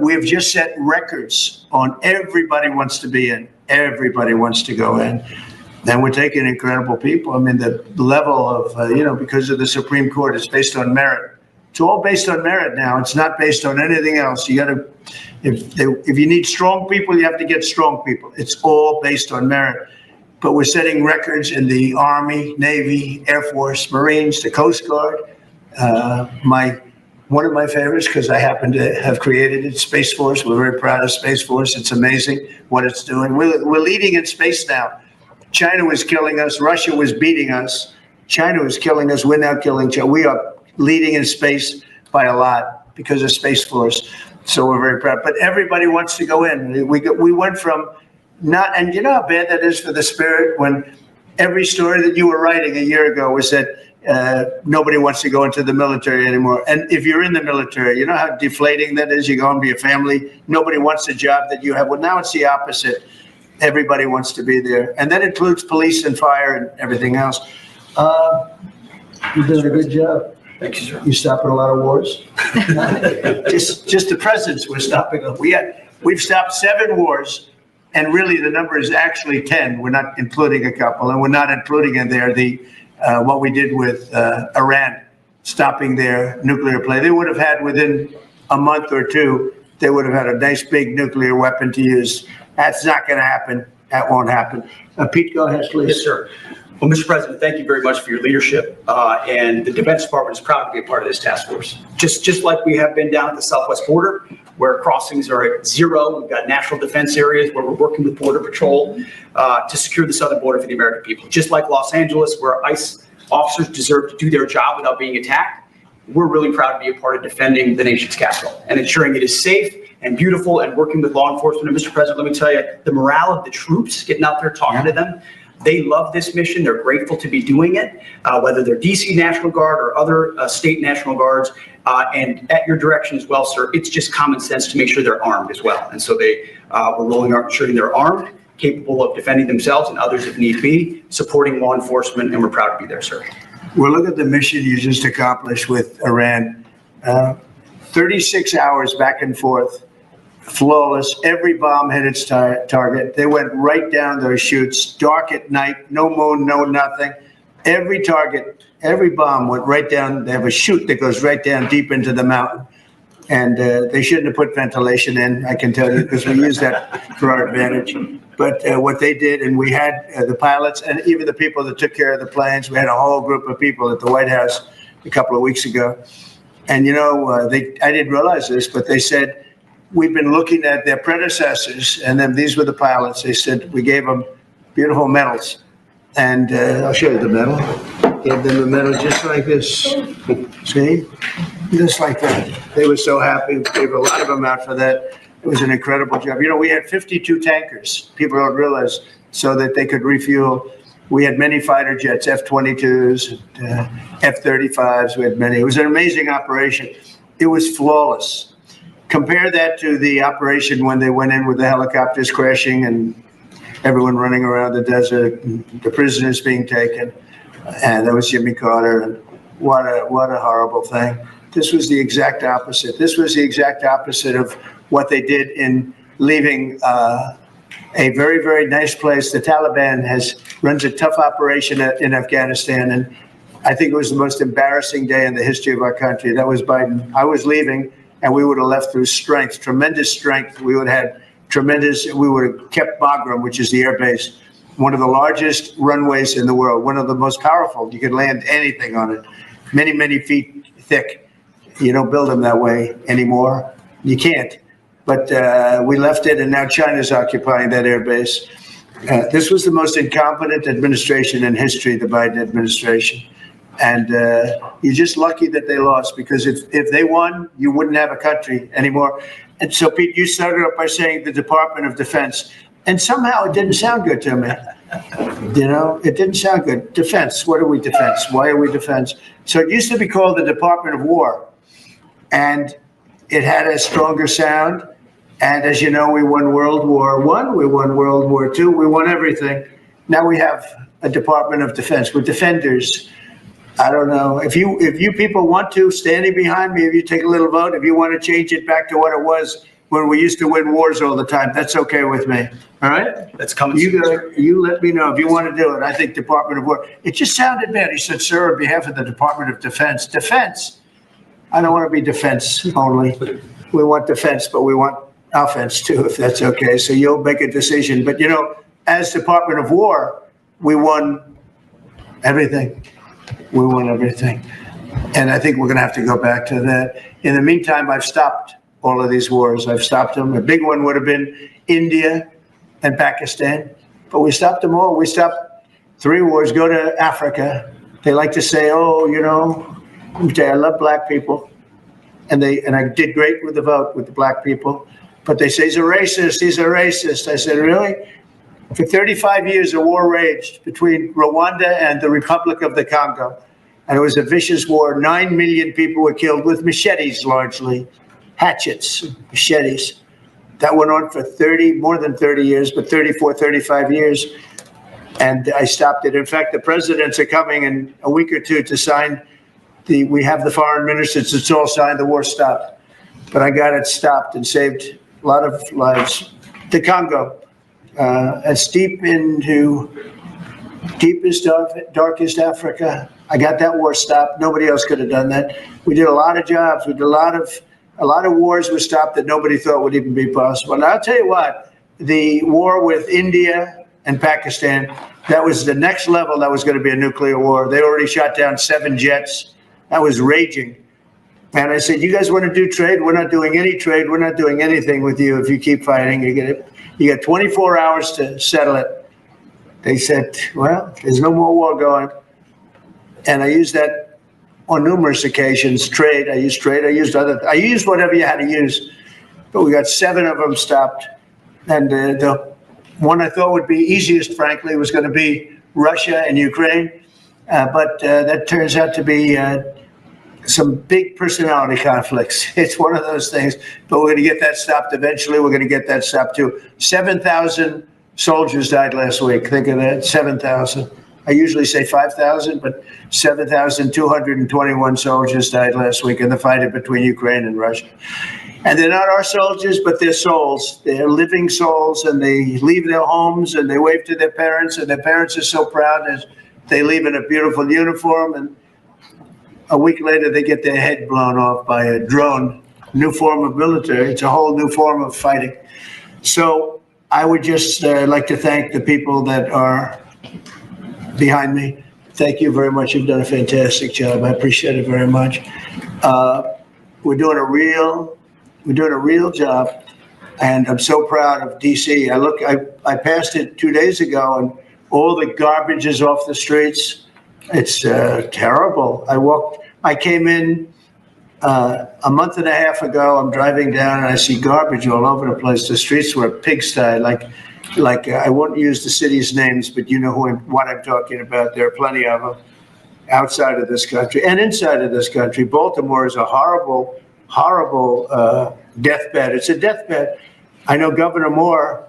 We've just set records on everybody wants to be in. Everybody wants to go in. And we're taking incredible people. I mean, the level of, because of the Supreme Court, it's based on merit. It's all based on merit now. It's not based on anything else. You got to, if you need strong people, you have to get strong people. It's all based on merit. But we're setting records in the Army, Navy, Air Force, Marines, the Coast Guard. One of my favorites, because I happen to have created it, Space Force. We're very proud of Space Force. It's amazing what it's doing. We're leading in space now. China was killing us. Russia was beating us. China was killing us. We're now killing China. We are leading in space by a lot because of Space Force. So we're very proud. But everybody wants to go in. We went from not, and you know how bad that is for the spirit when every story that you were writing a year ago was that nobody wants to go into the military anymore. And if you're in the military, you know how deflating that is? You go and be a family. Nobody wants the job that you have. Well, now it's the opposite. Everybody wants to be there. And that includes police and fire and everything else. You've done a good job. Thank you, sir. You're stopping a lot of wars. just the presidents we're stopping. We've stopped 7 wars. And really, the number is actually 10. We're not including a couple. And we're not including in there what we did with Iran, stopping their nuclear play. They would have had within a month or two, they would have had a nice big nuclear weapon to use. That's not going to happen. That won't happen. Pete, go ahead, please. Yes, sir. Well, Mr. President, thank you very much for your leadership. And the Defense Department is proud to be a part of this task force. Just like we have been down at the southwest border, where crossings are at 0. We've got national defense areas where we're working with Border Patrol to secure the southern border for the American people. Just like Los Angeles, where ICE officers deserve to do their job without being attacked, we're really proud to be a part of defending the nation's capital and ensuring it is safe and beautiful and working with law enforcement. And Mr. President, let me tell you, the morale of the troops getting out there talking to them, they love this mission. They're grateful to be doing it, whether they're DC National Guard or other state National Guards. And at your direction as well, sir, it's just common sense to make sure they're armed as well. And so we're rolling out ensuring they're armed, capable of defending themselves and others if need be, supporting law enforcement, and we're proud to be there, sir. Well, look at the mission you just accomplished with Iran. 36 hours back and forth, flawless. Every bomb hit its target. They went right down those chutes, dark at night, no moon, no nothing. Every target, every bomb went right down. They have a chute that goes right down deep into the mountain. And they shouldn't have put ventilation in, I can tell you, because we use that for our advantage. But what they did, and we had the pilots and even the people that took care of the planes, we had a whole group of people at the White House a couple of weeks ago. And, I didn't realize this, but they said, we've been looking at their predecessors, and then these were the pilots. They said, we gave them beautiful medals. And I'll show you the medal. Gave them a medal just like this. See? Just like that. They were so happy. We gave a lot of them out for that. It was an incredible job. We had 52 tankers. People don't realize, so that they could refuel. We had many fighter jets, F-22s, F-35s. We had many. It was an amazing operation. It was flawless. Compare that to the operation when they went in with the helicopters crashing and everyone running around the desert, and the prisoners being taken. And that was Jimmy Carter. And what a horrible thing. This was the exact opposite. This was the exact opposite of what they did in leaving a very, very nice place. The Taliban runs a tough operation in Afghanistan. And I think it was the most embarrassing day in the history of our country. That was Biden. I was leaving, and we would have left through strength, tremendous strength. We would have had we would have kept Bagram, which is the air base, one of the largest runways in the world, one of the most powerful. You could land anything on it, many, many feet thick. You don't build them that way anymore. You can't. But we left it, and now China's occupying that air base. This was the most incompetent administration in history, the Biden administration. And you're just lucky that they lost, because if they won, you wouldn't have a country anymore. And so, Pete, you started up by saying the Department of Defense. And somehow it didn't sound good to me. It didn't sound good. Defense. What are we defense? Why are we defense? So it used to be called the Department of War. And it had a stronger sound. And as you know, we won World War I, we won World War II, we won everything. Now we have a Department of Defense with defenders. I don't know. If you people want to, standing behind me, if you take a little vote, if you want to change it back to what it was when we used to win wars all the time, that's okay with me. All right? That's coming. You let me know if you want to do it. I think Department of War. It just sounded bad. He said, sir, on behalf of the Department of Defense. Defense. I don't want to be defense only. We want defense, but we want offense too, if that's okay. So you'll make a decision. But, as Department of War, we won everything. We won everything. And I think we're going to have to go back to that. In the meantime, I've stopped all of these wars. I've stopped them. A big one would have been India and Pakistan, but we stopped them all. We stopped 3 wars. Go to Africa. They like to say, oh, I love black people. And I did great with the vote with the black people. But they say he's a racist. He's a racist. I said, really? For 35 years, a war raged between Rwanda and the Republic of the Congo. And it was a vicious war. 9 million people were killed with machetes, largely. Hatchets, machetes. That went on for more than 30 years, but 34, 35 years. And I stopped it. In fact, the presidents are coming in a week or two to sign we have the foreign ministers, it's all signed, the war stopped. But I got it stopped and saved a lot of lives. The Congo, it's deepest, darkest Africa. I got that war stopped. Nobody else could have done that. We did a lot of jobs. We did a lot of wars were stopped that nobody thought would even be possible. And I'll tell you what, the war with India and Pakistan, that was the next level. That was going to be a nuclear war. They already shot down 7 jets. That was raging. And I said, you guys want to do trade? We're not doing any trade. We're not doing anything with you if you keep fighting. You get 24 hours to settle it. They said, well, there's no more war going. And I used that on numerous occasions. Trade. I used I used whatever you had to use. But we got 7 of them stopped. And the one I thought would be easiest, frankly, was going to be Russia and Ukraine. But that turns out to be some big personality conflicts. It's one of those things. But we're going to get that stopped eventually. We're going to get that stopped too. 7,000 soldiers died last week. Think of that, 7,000. I usually say 5,000, but 7,221 soldiers died last week in the fight between Ukraine and Russia. And they're not our soldiers, but they're souls. They're living souls, and they leave their homes and they wave to their parents, and their parents are so proud as they leave in a beautiful uniform, and a week later they get their head blown off by a drone. New form of military. It's a whole new form of fighting. So I would just like to thank the people that are behind me. Thank you very much. You've done a fantastic job. I appreciate it very much. We're doing a real job, and I'm so proud of DC. I passed it 2 days ago, and all the garbage is off the streets. It's terrible. I came in a month and a half ago. I'm driving down and I see garbage all over the place. The streets were a pigsty. Like I won't use the city's names, but you know what I'm talking about. There are plenty of them outside of this country and inside of this country. Baltimore is a horrible, horrible deathbed. It's a deathbed. I know Governor Moore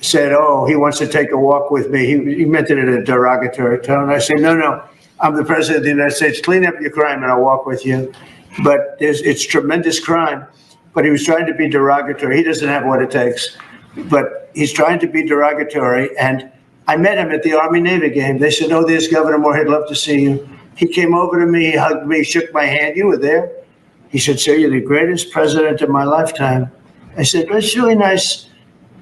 said, oh, he wants to take a walk with me. He meant it in a derogatory tone. I said, no, I'm the president of the United States. Clean up your crime and I'll walk with you. But it's tremendous crime. But he was trying to be derogatory. He doesn't have what it takes. But he's trying to be derogatory. And I met him at the Army-Navy game. They said, oh, there's Governor Moore. He'd love to see you. He came over to me, he hugged me, shook my hand. You were there. He said, sir, you're the greatest president of my lifetime. I said, well, it's really nice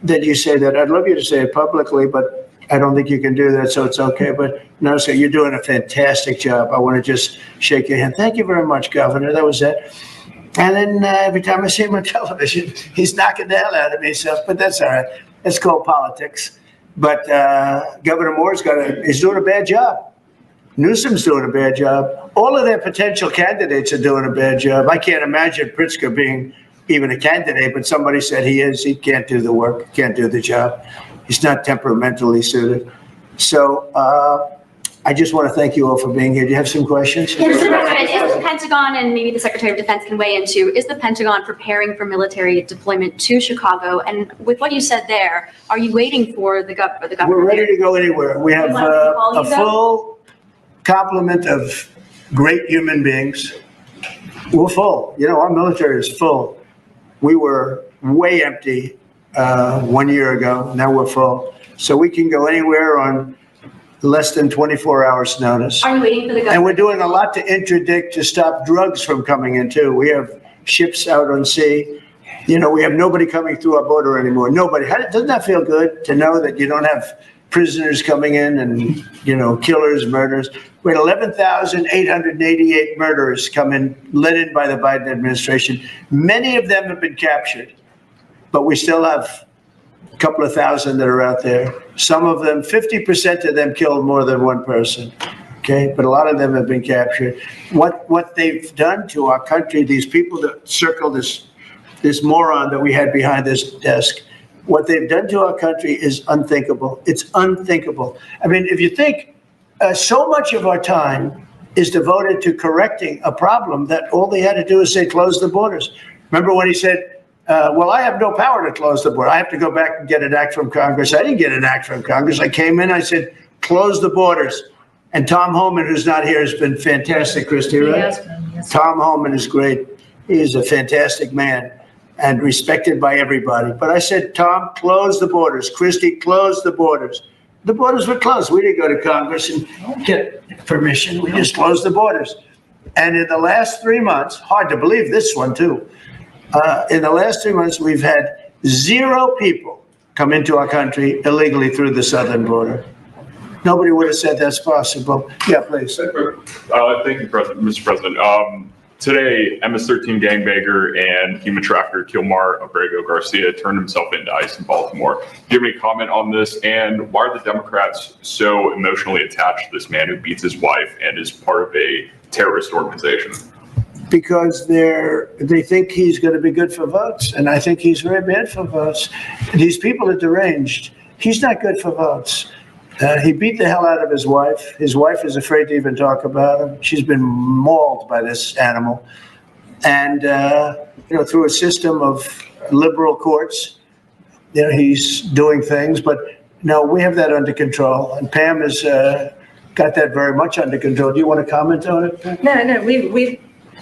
that you say that. I'd love you to say it publicly, but I don't think you can do that, so it's okay. But no, sir, you're doing a fantastic job. I want to just shake your hand. Thank you very much, Governor. That was it. And then every time I see him on television, he's knocking the hell out of me. So, but that's all right. It's called politics. But Governor Moore's he's doing a bad job. Newsom's doing a bad job. All of their potential candidates are doing a bad job. I can't imagine Pritzker being even a candidate, but somebody said he is. He can't do the work, can't do the job. He's not temperamentally suited. So I just want to thank you all for being here. Do you have some questions? Yeah, Mr. President, is the Pentagon, and maybe the Secretary of Defense can weigh in too, is the Pentagon preparing for military deployment to Chicago? And with what you said there, are you waiting for the government? We're ready to go anywhere. We have a full complement of great human beings. We're full. You know, our military is full. We were way empty 1 year ago. Now we're full. So we can go anywhere on less than 24 hours notice. Are you waiting for the government? And we're doing a lot to interdict, to stop drugs from coming in too. We have ships out on sea. You know, we have nobody coming through our border anymore. Nobody. Doesn't that feel good to know that you don't have prisoners coming in and, you know, killers, murderers? We had 11,888 murderers come in, led in by the Biden administration. Many of them have been captured, but we still have a couple of thousand that are out there. Some of them, 50% of them killed more than one person. Okay, but a lot of them have been captured. What they've done to our country, these people that circle this moron that we had behind this desk, what they've done to our country is unthinkable. It's unthinkable. I mean, if you think so much of our time is devoted to correcting a problem that all they had to do is say, close the borders. Remember when he said, well, I have no power to close the border. I have to go back and get an act from Congress. I didn't get an act from Congress. I came in, I said, close the borders. And Tom Homan, who's not here, has been fantastic, Christy, right? Yes. Tom Homan is great. He is a fantastic man and respected by everybody. But I said, Tom, close the borders. Christy, close the borders. The borders were closed. We didn't go to Congress and get permission. We just closed the borders. And in the last 3 months, hard to believe this one too, in the last 3 months, we've had 0 people come into our country illegally through the southern border. Nobody would have said that's possible. Yeah, please. Thank you, Mr. President. Today, MS-13 gangbanger and human trafficker Kilmar Abrego Garcia turned himself into ICE in Baltimore. Do you have any comment on this? And why are the Democrats so emotionally attached to this man who beats his wife and is part of a terrorist organization? Because they think he's going to be good for votes, and I think he's very bad for votes. These people are deranged. He's not good for votes. He beat the hell out of his wife. His wife is afraid to even talk about him. She's been mauled by this animal. And, you know, through a system of liberal courts, you know, he's doing things. But, no, we have that under control. And Pam has got that very much under control. Do you want to comment on it? No, we've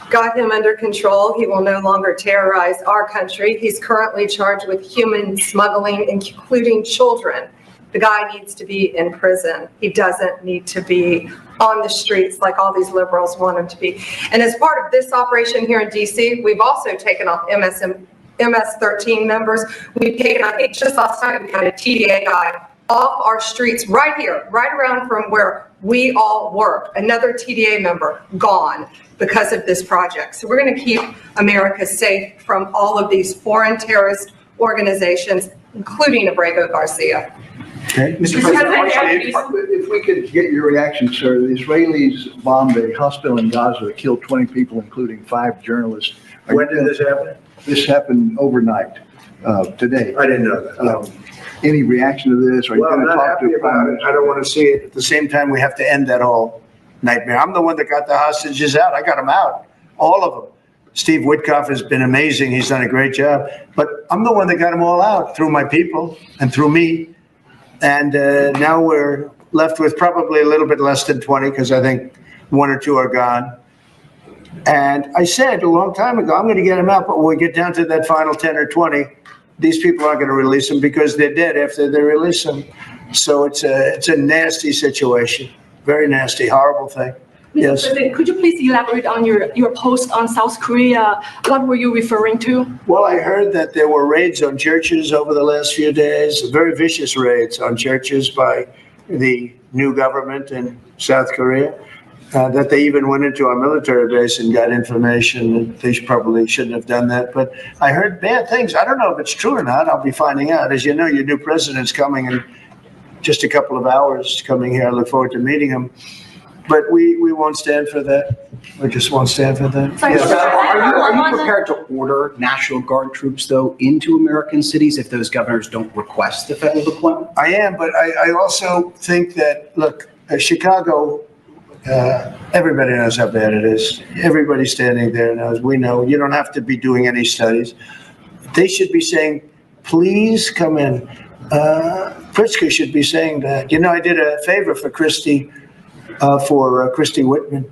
got him under control. He will no longer terrorize our country. He's currently charged with human smuggling, including children. The guy needs to be in prison. He doesn't need to be on the streets like all these liberals want him to be. And as part of this operation here in DC, we've also taken off MS-13 members. We've taken, I think just last night, we had a TDA guy off our streets right here, right around from where we all work. Another TDA member gone because of this project. So we're going to keep America safe from all of these foreign terrorist organizations, including Abrego Garcia. Okay. Mr. President, if we could get your reaction, sir. The Israelis bombed a hospital in Gaza that killed 20 people, including 5 journalists. When did this happen? This happened overnight, today. I didn't know that. Any reaction to this? Are you Well, I'm going to not talk happy to about it. I don't want to see it. At the same time, we have to end that whole nightmare. I'm the one that got the hostages out. I got them out, all of them. Steve Witkoff has been amazing. He's done a great job. But I'm the one that got them all out through my people and through me. And now we're left with probably a little bit less than 20 because I think 1 or 2 are gone. And I said a long time ago, I'm going to get them out. But when we get down to that final 10 or 20, these people aren't going to release them because they're dead after they release them. So it's a nasty situation. Very nasty, horrible thing. Yes. Mr. President, could you please elaborate on your post on South Korea? What were you referring to? Well, I heard that there were raids on churches over the last few days, very vicious raids on churches by the new government in South Korea, that they even went into our military base and got information. They probably shouldn't have done that. But I heard bad things. I don't know if it's true or not. I'll be finding out. As you know, your new president's coming in just a couple of hours coming here. I look forward to meeting him. But we won't stand for that. We just won't stand for that. Yes. Are you prepared to order National Guard troops, though, into American cities if those governors don't request the federal deployment? I am, but I also think that, look, Chicago, everybody knows how bad it is. Everybody standing there knows. We know. You don't have to be doing any studies. They should be saying, please come in. Pritzker should be saying that. You know, I did a favor for Christy Whitmer.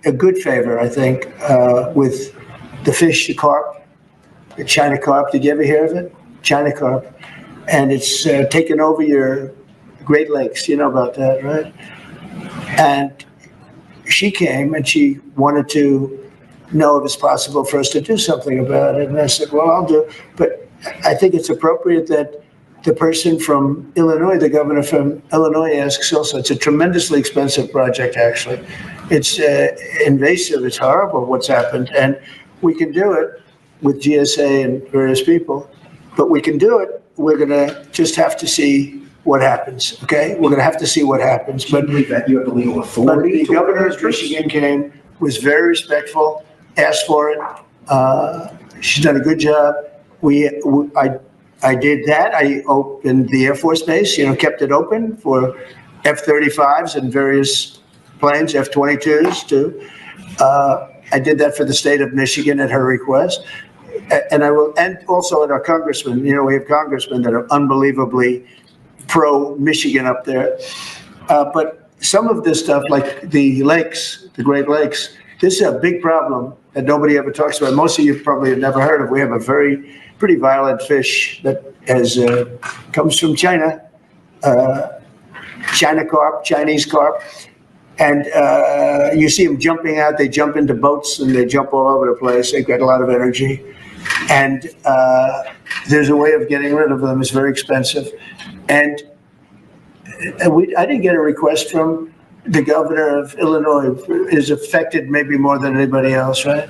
A good favor, I think, with the fish, the carp, the China carp. Did you ever hear of it? China carp. And it's taken over your Great Lakes. You know about that, right? And she came and she wanted to know if it's possible for us to do something about it. And I said, well, I'll do it. But I think it's appropriate that the person from Illinois, the governor from Illinois, asks also. It's a tremendously expensive project, actually. It's invasive. It's horrible what's happened. And we can do it with GSA and various people, but we can do it. We're going to just have to see what happens, okay? We're going to have to see what happens. But you have the legal authority. But the governor of Michigan came, was very respectful, asked for it. She's done a good job. I did that. I opened the Air Force Base, kept it open for F-35s and various planes, F-22s too. I did that for the state of Michigan at her request. And I will, and also at our congressmen. We have congressmen that are unbelievably pro-Michigan up there. But some of this stuff, like the lakes, the Great Lakes, this is a big problem that nobody ever talks about. Most of you probably have never heard of. We have a pretty violent fish that comes from China, China carp, Chinese carp. And you see them jumping out. They jump into boats and they jump all over the place. They've got a lot of energy. And there's a way of getting rid of them. It's very expensive. And I didn't get a request from the governor of Illinois, who is affected maybe more than anybody else, right?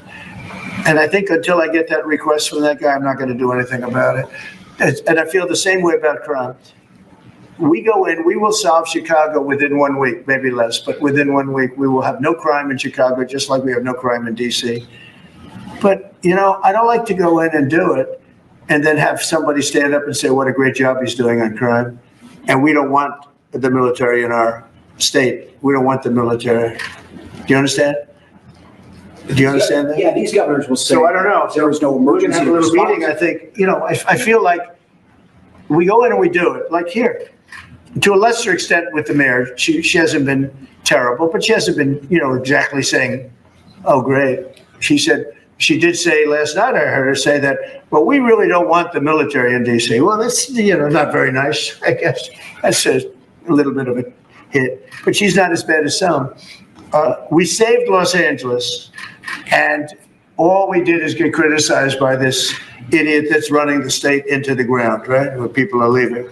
And I think until I get that request from that guy, I'm not going to do anything about it. And I feel the same way about crime. We go in, we will solve Chicago within 1 week, maybe less, but within 1 week, we will have no crime in Chicago, just like we have no crime in DC. But, I don't like to go in and do it and then have somebody stand up and say what a great job he's doing on crime. And we don't want the military in our state. We don't want the military. Do you understand? Do you understand that? Yeah, these governors will say. So I don't know. There was no We're going to emergency have a little response. meeting, I think. I feel like we go in and we do it, like here. To a lesser extent with the mayor, she hasn't been terrible, but she hasn't been, exactly saying, oh, great. She did say last night, I heard her say that, well, we really don't want the military in D.C. Well, that's, not very nice, I guess. That's a little bit of a hit, but she's not as bad as some. We saved Los Angeles, and all we did is get criticized by this idiot that's running the state into the ground, right, where people are leaving.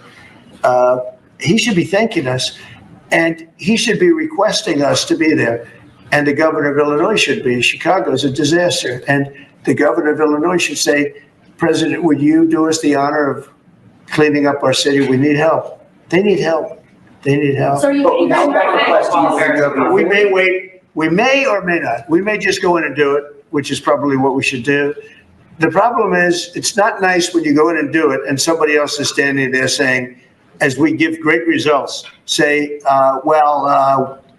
He should be thanking us, and he should be requesting us to be there. And the governor of Illinois should be. Chicago's a disaster. And the governor of Illinois should say, President, would you do us the honor of cleaning up our city? We need help. They need help. They need help. So are you waiting for We may wait. We may or may not. We may just go in and do it, which is probably what we should do. The problem is, it's not nice when you go in and do it and somebody else is standing there saying, as we give great results, say,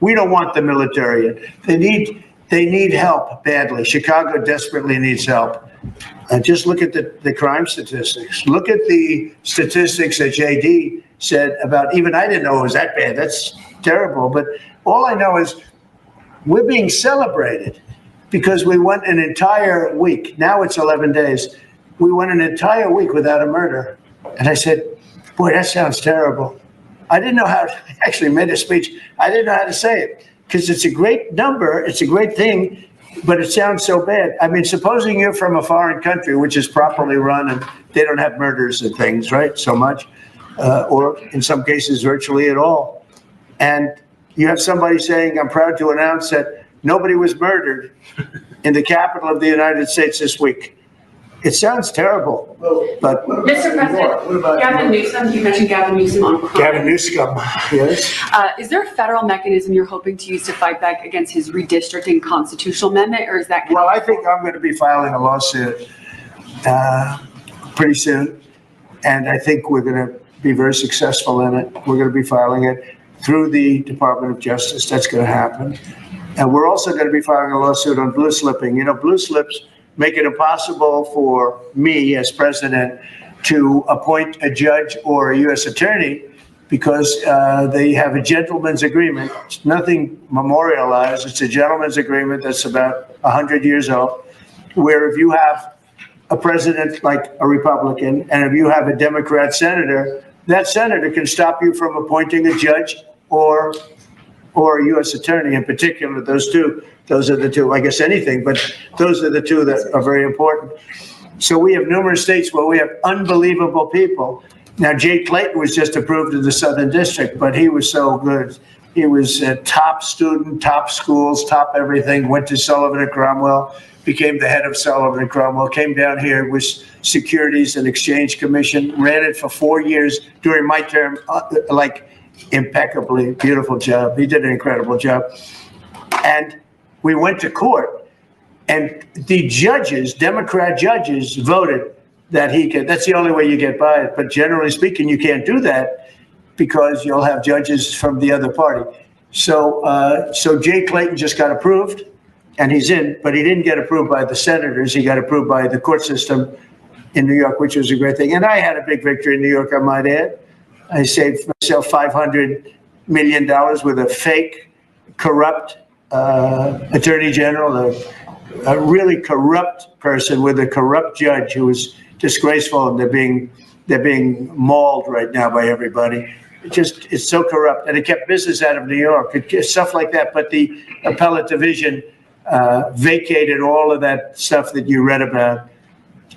we don't want the military. They need help badly. Chicago desperately needs help. Just look at the crime statistics. Look at the statistics that JD said about, even I didn't know it was that bad. That's terrible. But all I know is we're being celebrated because we went an entire week. Now it's 11 days. We went an entire week without a murder. And I said, boy, that sounds terrible. I didn't know how to actually made a speech. I didn't know how to say it because it's a great number. It's a great thing, but it sounds so bad. I mean, supposing you're from a foreign country, which is properly run and they don't have murders and things, right? So much, or in some cases, virtually at all. And you have somebody saying, I'm proud to announce that nobody was murdered in the capital of the United States this week. It sounds terrible, but. Mr. President, Gavin Newsom, you mentioned Gavin Newsom on crime. Gavin Newsom, yes. Is there a federal mechanism you're hoping to use to fight back against his redistricting constitutional amendment, or is that? Well, I think I'm going to be filing a lawsuit pretty soon. And I think we're going to be very successful in it. We're going to be filing it through the Department of Justice. That's going to happen. And we're also going to be filing a lawsuit on blue slipping. You know, blue slips make it impossible for me as president to appoint a judge or a U.S. attorney because they have a gentleman's agreement. It's nothing memorialized. It's a gentleman's agreement that's about 100 years old, where if you have a president like a Republican and if you have a Democrat senator, that senator can stop you from appointing a judge or a U.S. attorney. In particular, those are the two, I guess anything, but those are the two that are very important. So we have numerous states where we have unbelievable people. Now, Jay Clayton was just approved in the Southern District, but he was so good. He was a top student, top schools, top everything, went to Sullivan and Cromwell, became the head of Sullivan and Cromwell, came down here, was Securities and Exchange Commission, ran it for 4 years during my term, like impeccably, beautiful job. He did an incredible job. And we went to court, and the judges, Democrat judges, voted that he could. That's the only way you get by it. But generally speaking, you can't do that because you'll have judges from the other party. So Jay Clayton just got approved, and he's in, but he didn't get approved by the senators. He got approved by the court system in New York, which was a great thing. And I had a big victory in New York, I might add. I saved myself $500 million with a fake, corrupt attorney general, a really corrupt person with a corrupt judge who was disgraceful, and they're being mauled right now by everybody. It's so corrupt, and it kept business out of New York. Stuff like that. But the appellate division vacated all of that stuff that you read about,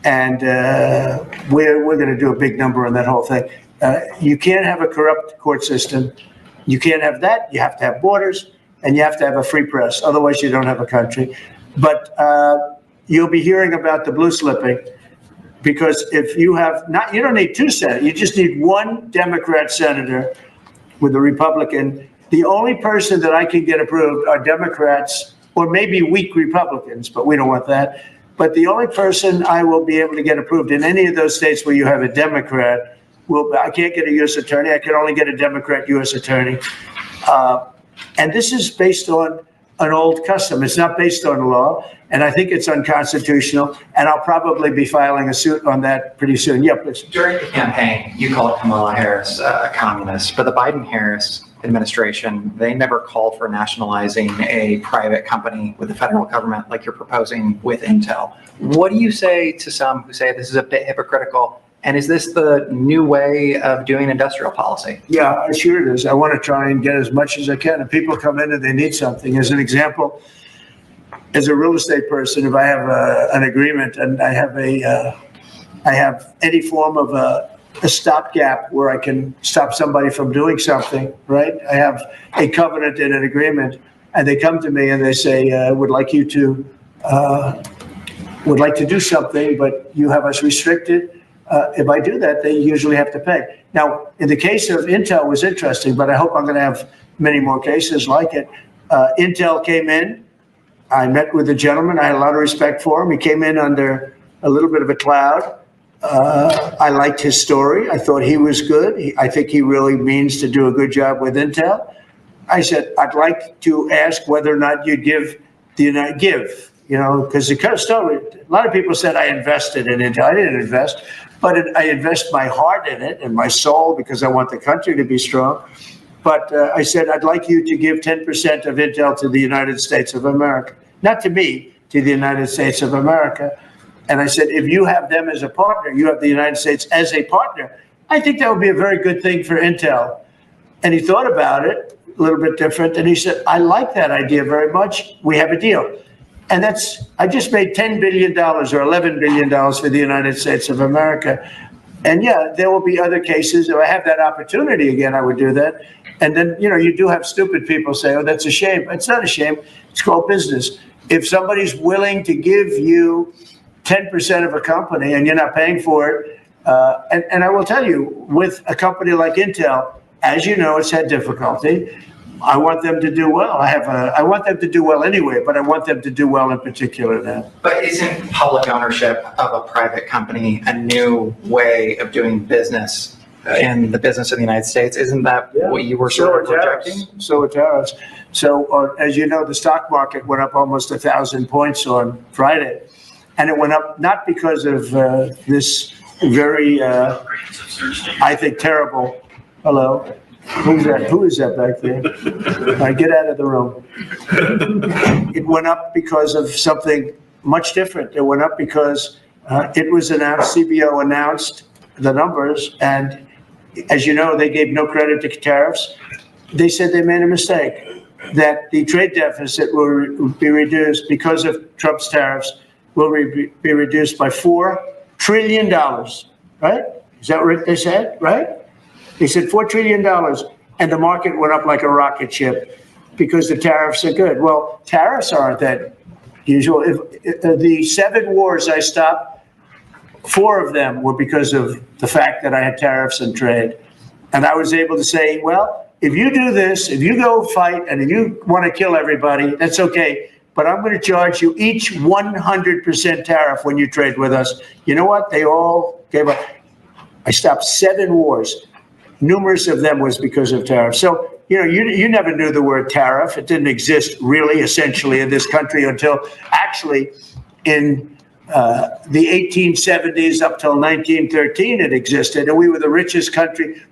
and we're going to do a big number on that whole thing. You can't have a corrupt court system. You can't have that. You have to have borders, and you have to have a free press. Otherwise, you don't have a country. But you'll be hearing about the blue slipping, because if you have not, you don't need two senators. You just need one Democrat senator with a Republican. The only person that I can get approved are Democrats or maybe weak Republicans, but we don't want that. But the only person I will be able to get approved in any of those states where you have a Democrat I can't get a U.S. attorney. I can only get a Democrat U.S. attorney. And this is based on an old custom. It's not based on law, and I think it's unconstitutional, and I'll probably be filing a suit on that pretty soon. Yeah, please. During the campaign, you called Kamala Harris a communist, but the Biden-Harris administration, they never called for nationalizing a private company with the federal government like you're proposing with Intel. What do you say to some who say this is a bit hypocritical? And is this the new way of doing industrial policy? Yeah, sure it is. I want to try and get as much as I can. If people come in and they need something, as an example, as a real estate person, if I have an agreement and I have any form of a stopgap where I can stop somebody from doing something, right? I have a covenant in an agreement, and they come to me and they say, would like to do something, but you have us restricted. If I do that, they usually have to pay. Now, in the case of Intel, it was interesting, but I hope I'm going to have many more cases like it. Intel came in. I met with the gentleman. I had a lot of respect for him. He came in under a little bit of a cloud. I liked his story. I thought he was good. I think he really means to do a good job with Intel. I said, I'd like to ask whether or not you'd give, because the story, a lot of people said I invested in Intel. I didn't invest, but I invest my heart in it and my soul because I want the country to be strong. But I said, I'd like you to give 10% of Intel to the United States of America. Not to me, to the United States of America. And I said, if you have them as a partner, you have the United States as a partner, I think that would be a very good thing for Intel. And he thought about it a little bit different. And he said, I like that idea very much. We have a deal. And I just made $10 billion or $11 billion for the United States of America. And yeah, there will be other cases. If I have that opportunity again, I would do that. And then, you do have stupid people say, oh, that's a shame. It's not a shame. It's called business. If somebody's willing to give you 10% of a company and you're not paying for it, and I will tell you, with a company like Intel, as you know, it's had difficulty. I want them to do well. I want them to do well anyway, but I want them to do well in particular now. But isn't public ownership of a private company a new way of doing business in the business of the United States. Isn't that what you were sort of projecting? So are tariffs. So, as you know, the stock market went up almost 1,000 points on Friday. And it went up not because of this very, I think, terrible, hello? Who's that? Who is that back there? All right, get out of the room. It went up because of something much different. It went up because it was announced, CBO announced the numbers, and as you know, they gave no credit to tariffs. They said they made a mistake, that the trade deficit will be reduced because of Trump's tariffs, will be reduced by $4 trillion, right? Is that what they said, right? They said $4 trillion, and the market went up like a rocket ship because the tariffs are good. Well, tariffs aren't that usual. If the 7 wars I stopped, 4 of them were because of the fact that I had tariffs and trade. And I was able to say, well, if you do this, if you go fight and if you want to kill everybody, that's okay. But I'm going to charge you each 100% tariff when you trade with us. You know what? They all gave up. I stopped 7 wars. Numerous of them was because of tariffs. So, you know, you never knew the word tariff. It didn't exist really, essentially, in this country until actually in the 1870s up till 1913 it existed. And we were the richest country.